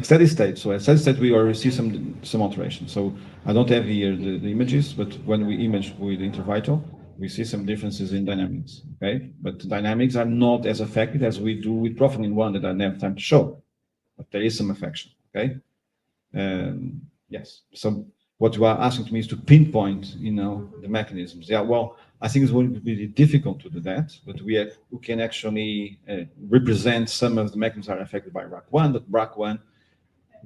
Steady state. So at steady state, we already see some alteration. So I don't have here the images, but when we image with intervital, we see some differences in dynamics. Okay, but the dynamics are not as effective as we do with profilin 1 that I don't have time to show. But there is some affection. Okay. Yes. So what you are asking to me is to pinpoint, the mechanisms. Yeah. Well, I think it's going to be difficult to do that, but we can actually represent some of the mechanisms that are affected by RAC1, but RAC1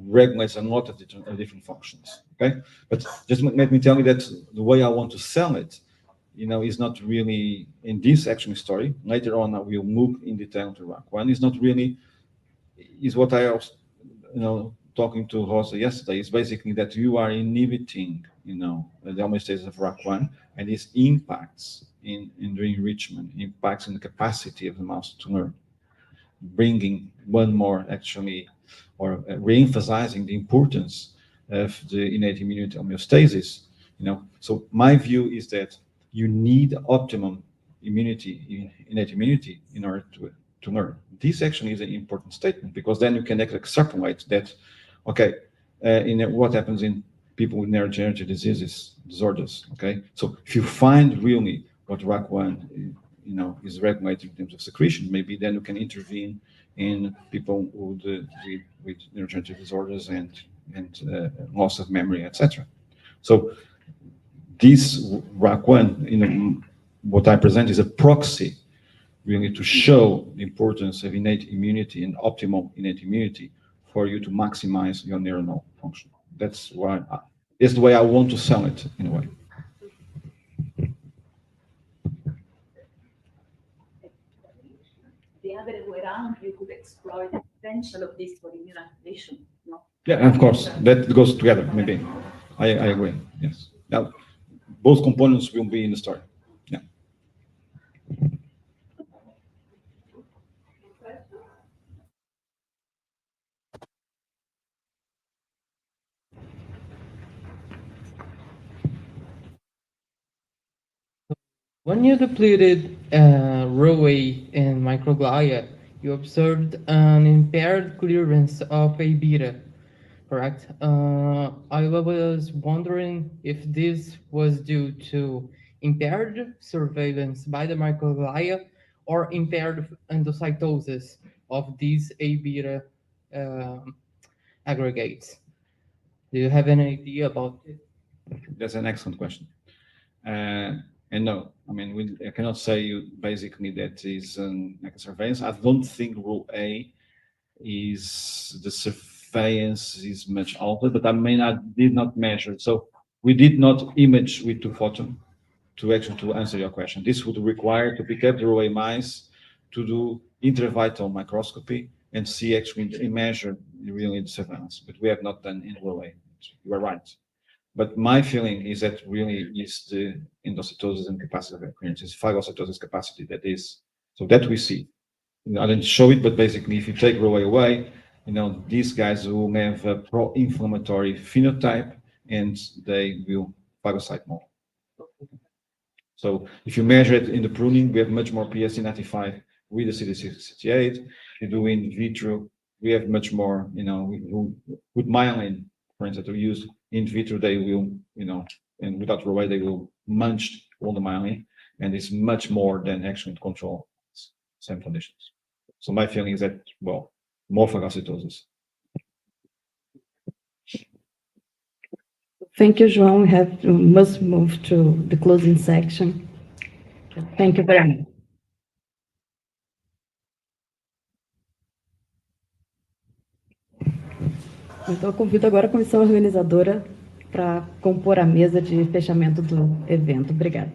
regulates a lot of different functions. Okay, but just let me tell you that the way I want to sell it, is not really in this action story. Later on, I will move in detail to RAC1. It's not really is what I was, talking to Rosa yesterday. Is basically that you are inhibiting, the homeostasis of RAC1, and its impacts in the enrichment, impacts in the capacity of the mouse to learn, bringing one more actually, or re-emphasizing the importance of the innate immunity homeostasis. So my view is that you need optimum immunity, innate immunity, in order to learn. This actually is an important statement, because then you can extrapolate that, Okay, what happens in people with neurodegenerative disorders? Okay, so if you find really what RAC1, is regulated in terms of secretion, maybe then you can intervene in people with neurodegenerative disorders and loss of memory, etc. So this RAC1, what I present is a proxy, really, to show the importance of innate immunity and optimal innate immunity for you to maximize your neuronal function. That's why it's the way I want to sell it, in a way. The other way around, you could exploit the potential of this for immunization, no? Yeah, of course, that goes together, maybe. I agree, yes. Now, both components will be in the story. Yeah. When you depleted RhoA and microglia, you observed an impaired clearance of A beta, correct? I was wondering if this was due to impaired surveillance by the microglia or impaired endocytosis of these A beta aggregates. Do you have any idea about it? That's an excellent question. And no, I mean, I cannot say you basically that is like a surveillance. I don't think rule A is the surveillance is much altered, but I did not measure. So we did not image with 2 photon to answer your question. This would require to pick up the RhoA mice to do intravital microscopy and see actually measure really the surveillance, but we have not done in RhoA. You are right. But my feeling is that really is the endocytosis and capacity of clearance, is phagocytosis capacity that is, so that we see. I didn't show it, but basically if you take RhoA away, these guys will have a pro-inflammatory phenotype and they will phagocyte more. So if you measure it in the pruning, we have much more PSC95 with the CD68. You do in vitro, we have much more, with myelin, for instance, we use in vitro, they will, and without RhoA, they will munch all the myelin, and it's much more than actually control same conditions. So my feeling is that, well, more phagocytosis. Thank you, João. We must move to the closing section. Thank you very much. Então, eu convido agora a comissão organizadora para compor a mesa de fechamento do evento. Obrigada.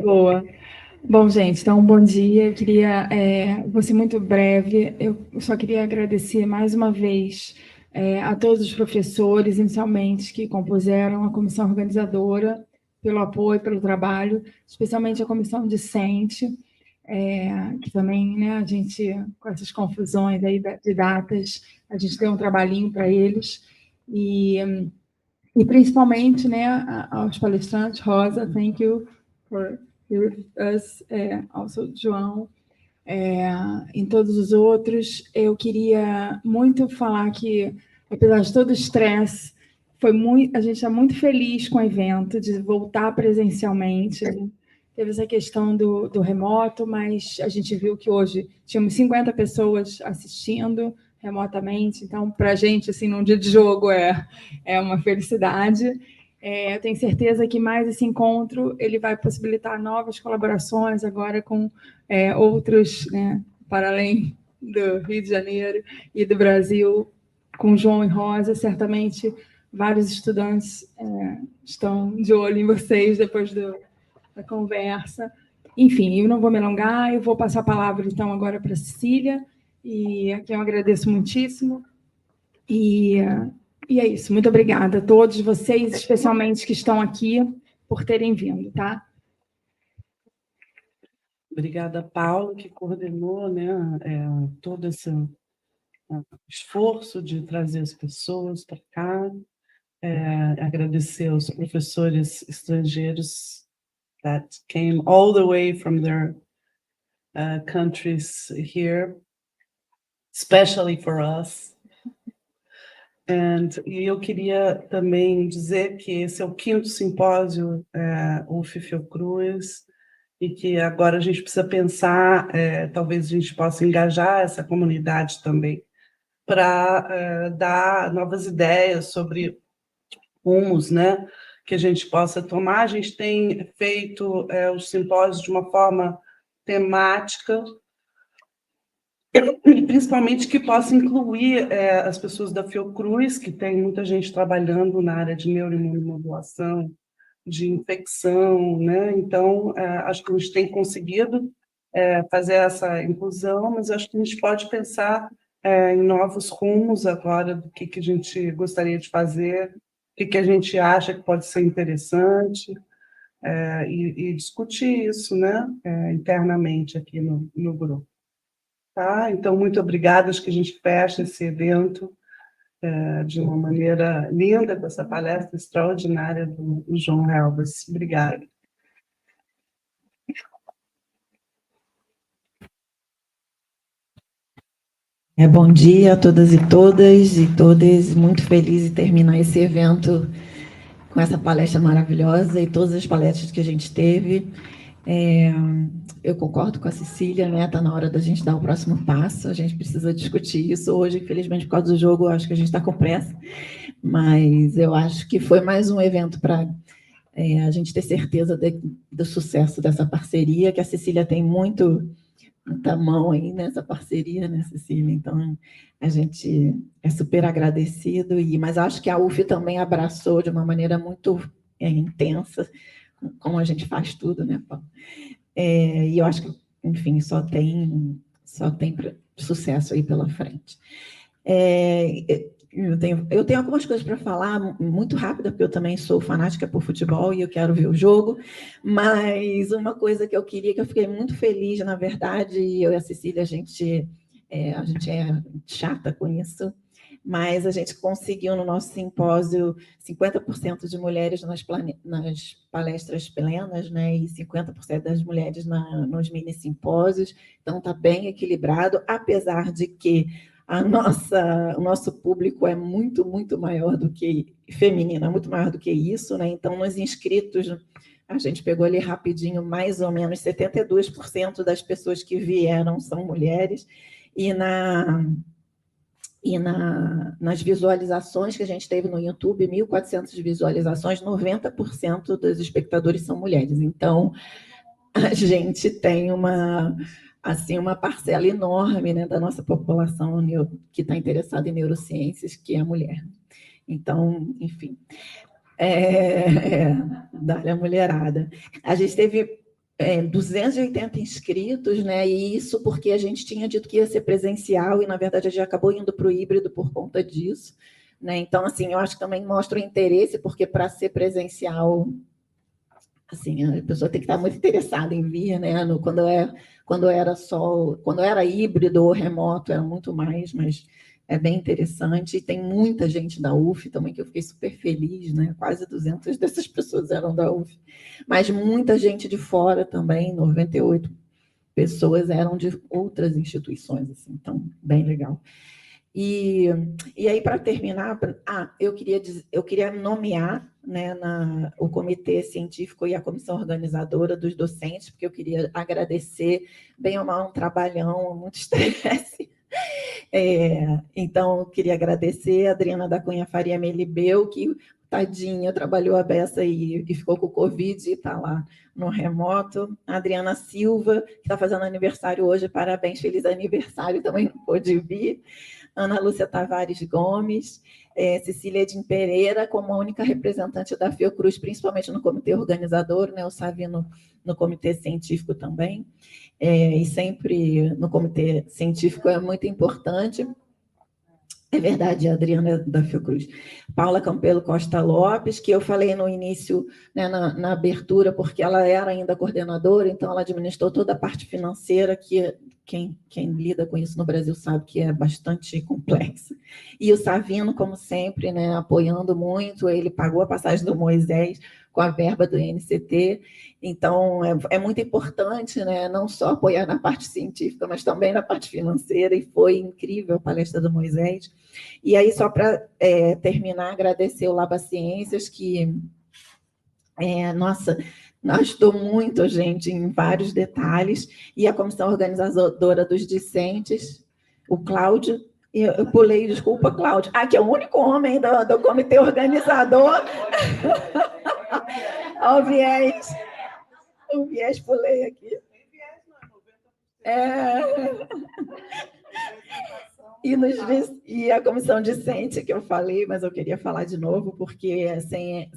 Boa. Bom, gente, então, bom dia. Eu queria, vou ser muito breve, eu só queria agradecer mais uma vez a todos os professores, inicialmente, que compuseram a comissão organizadora, pelo apoio, pelo trabalho, especialmente a comissão discente, que também, né, a gente, com essas confusões aí de datas, a gente deu um trabalhinho para eles, e principalmente, né, aos palestrantes. Rosa, thank you for here with us, also João, em todos os outros. Eu queria muito falar que, apesar de todo o estresse, a gente está muito feliz com o evento, de voltar presencialmente, né? Teve essa questão do remoto, mas a gente viu que hoje tínhamos 50 pessoas assistindo remotamente, então, para a gente, assim, num dia de jogo, é uma felicidade. Eu tenho certeza que mais esse encontro ele vai possibilitar novas colaborações agora com outros, né, para além do Rio de Janeiro e do Brasil, com João e Rosa. Certamente vários estudantes estão de olho em vocês depois da conversa. Enfim, eu não vou me alongar, eu vou passar a palavra, então, agora para a Cecília, e a quem eu agradeço muitíssimo. E é isso. Muito obrigada a todos vocês, especialmente que estão aqui, por terem vindo, tá? Obrigada, Paula, que coordenou, né, todo esse esforço de trazer as pessoas para cá. Agradecer aos professores estrangeiros that came all the way from their countries here, especially for us. E eu queria também dizer que esse é o 5º simpósio UFF-Fiocruz, e que agora a gente precisa pensar, talvez a gente possa engajar essa comunidade também, para dar novas ideias sobre rumos, né, que a gente possa tomar. A gente tem feito os simpósios de uma forma temática, principalmente que possa incluir as pessoas da Fiocruz, que tem muita gente trabalhando na área de neuroimunomodulação, de infecção, né? Então, acho que a gente tem conseguido fazer essa inclusão, mas acho que a gente pode pensar em novos rumos agora, do que a gente gostaria de fazer, o que a gente acha que pode ser interessante, e discutir isso, né? Internamente aqui no grupo. Tá? Então, muito obrigada. Acho que a gente fecha esse evento de uma maneira linda, com essa palestra extraordinária do João Relvas. Obrigada. Bom dia a todas e todas. Muito feliz de terminar esse evento com essa palestra maravilhosa e todas as palestras que a gente teve. Eu concordo com a Cecília, né? Está na hora da gente dar o próximo passo. A gente precisa discutir isso hoje. Infelizmente, por causa do jogo, eu acho que a gente está com pressa. Mas eu acho que foi mais um evento para a gente ter certeza do sucesso dessa parceria, que a Cecília tem muita mão aí nessa parceria, né, Cecília? Então, a gente é super agradecido, mas acho que a UF também abraçou de uma maneira muito intensa, como a gente faz tudo, né, Paulo? E eu acho que, enfim, só tem sucesso aí pela frente. Eu tenho algumas coisas para falar, muito rápida, porque eu também sou fanática por futebol e eu quero ver o jogo, mas uma coisa que eu fiquei muito feliz, na verdade, eu e a Cecília, a gente é chata com isso, mas a gente conseguiu no nosso simpósio 50% de mulheres nas palestras plenas, né, e 50% das mulheres nos mini simpósios, então está bem equilibrado, apesar de que o nosso público é muito, muito maior do que feminino, é muito maior do que isso, né? Então, nos inscritos, a gente pegou ali rapidinho, mais ou menos 72% das pessoas que vieram são mulheres, e nas visualizações que a gente teve no YouTube, 1.400 visualizações, 90% dos espectadores são mulheres. Então, a gente tem uma parcela enorme, né, da nossa população que está interessada em neurociências, que é a mulher. Então, enfim, dá-lhe a mulherada. A gente teve 280 inscritos, né, e isso porque a gente tinha dito que ia ser presencial, e, na verdade, a gente acabou indo para o híbrido por conta disso, né? Então, assim, eu acho que também mostra o interesse, porque para ser presencial, assim, a pessoa tem que estar muito interessada em vir, né? Quando era híbrido ou remoto, era muito mais, mas é bem interessante. E tem muita gente da UF também, que eu fiquei super feliz, né? Quase 200 dessas pessoas eram da UF. Mas muita gente de fora também, 98 pessoas eram de outras instituições, assim, então, bem legal. E aí, para terminar, eu queria nomear, né, o comitê científico e a comissão organizadora dos docentes, porque eu queria agradecer, bem ou mal, um trabalhão, muito estresse. Então, eu queria agradecer a Adriana da Cunha Faria Melibeu, que tadinha, trabalhou a beça e ficou com o Covid e está lá no remoto. A Adriana Silva, que está fazendo aniversário hoje, parabéns, feliz aniversário, também não pôde vir. Ana Lúcia Tavares Gomes, Cecília Hedin Pereira, como a única representante da Fiocruz, principalmente no comitê organizador, né, o Savino no comitê científico também, e sempre no comitê científico é muito importante. É verdade, a Adriana da Fiocruz. Paula Campello Costa Lopes, que eu falei no início, né, na abertura, porque ela era ainda coordenadora, então ela administrou toda a parte financeira, que quem lida com isso no Brasil sabe que é bastante complexo. E o Savino, como sempre, né, apoiando muito, ele pagou a passagem do Moisés com a verba do INCT. Então, é muito importante, né, não só apoiar na parte científica, mas também na parte financeira, e foi incrível a palestra do Moisés. E aí, só para terminar, agradecer o Laba Ciências, que, nossa, ajudou muito a gente em vários detalhes, e a comissão organizadora dos discentes, o Cláudio, eu pulei, desculpa, Cláudio, que é o único homem do comitê organizador. Ó, o viés, pulei aqui. E a comissão discente, que eu falei, mas eu queria falar de novo, porque sem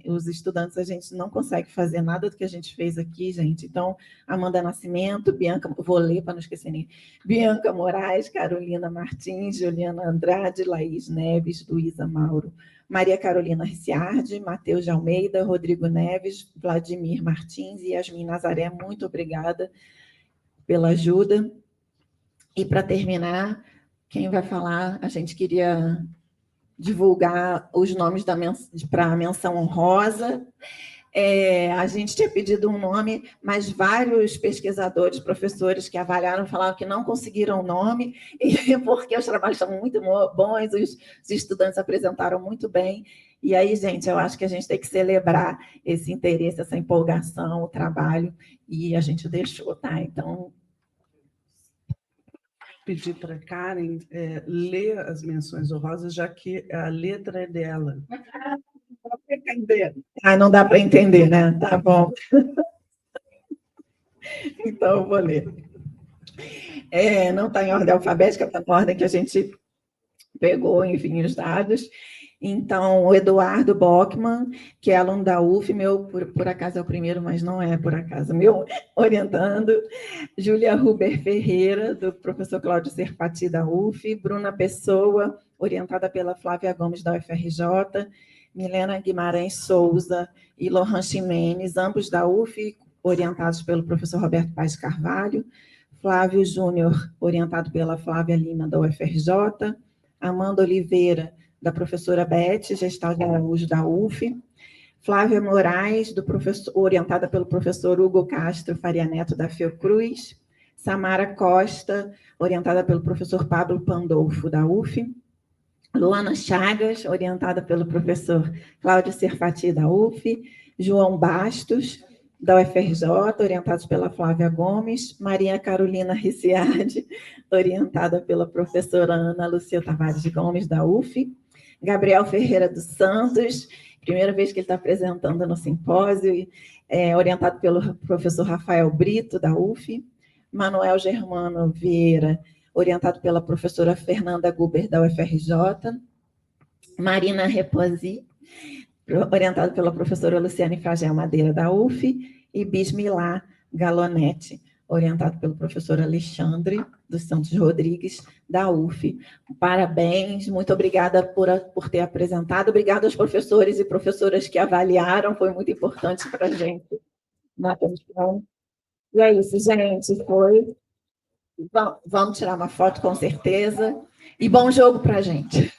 os estudantes a gente não consegue fazer nada do que a gente fez aqui, gente. Então, Amanda Nascimento, Bianca, vou ler para não esquecer ninguém, Bianca Moraes, Carolina Martins, Juliana Andrade, Laís Neves, Luísa Mauro, Maria Carolina Ricciardi, Matheus de Almeida, Rodrigo Neves, Vladimir Martins e Yasmin Nazaré, muito obrigada pela ajuda. E, para terminar, quem vai falar? A gente queria divulgar os nomes para a menção honrosa. A gente tinha pedido um nome, mas vários pesquisadores, professores que avaliaram, falaram que não conseguiram o nome, porque os trabalhos são muito bons, os estudantes apresentaram muito bem. E aí, gente, eu acho que a gente tem que celebrar esse interesse, essa empolgação, o trabalho, e a gente deixou, tá? Então, pedir para a Karin ler as menções honrosas, já que a letra é dela. Não dá para entender, né? Tá bom. Então, eu vou ler. Não está em ordem alfabética, está na ordem que a gente pegou, enfim, os dados. Então, o Eduardo Bockman, que é aluno da UF, meu, por acaso é o primeiro, mas não é por acaso, meu orientando. Júlia Huber Ferreira, do professor Cláudio Serpati, da UF. Bruna Pessoa, orientada pela Flávia Gomes, da UFRJ. Milena Guimarães Souza e Lohan Ximenes, ambos da UF, orientados pelo professor Roberto Paes Carvalho. Flávio Júnior, orientado pela Flávia Lima, da UFRJ. Amanda Oliveira, da professora Beth, Gestal de Araújo, da UF. Flávia Moraes, orientada pelo professor Hugo Castro Faria Neto, da Fiocruz. Samara Costa, orientada pelo professor Pablo Pandolfo, da UF. Luana Chagas, orientada pelo professor Cláudio Serfati, da UF. João Bastos, da UFRJ, orientados pela Flávia Gomes. Maria Carolina Ricciardi, orientada pela professora Ana Lúcia Tavares Gomes, da UF. Gabriel Ferreira dos Santos, primeira vez que ele está apresentando no simpósio, orientado pelo professor Rafael Brito, da UF. Manuel Germano Vieira, orientado pela professora Fernanda Guber, da UFRJ. Marina Reposi, orientado pela professora Luciane Fragel Madeira, da UF. E Bismilá Galonetti, orientado pelo professor Alexandre dos Santos Rodrigues, da UF. Parabéns, muito obrigada por ter apresentado. Obrigada aos professores e professoras que avaliaram, foi muito importante para a gente na questão. E é isso, gente, foi. Vamos tirar uma foto, com certeza. E bom jogo para a gente.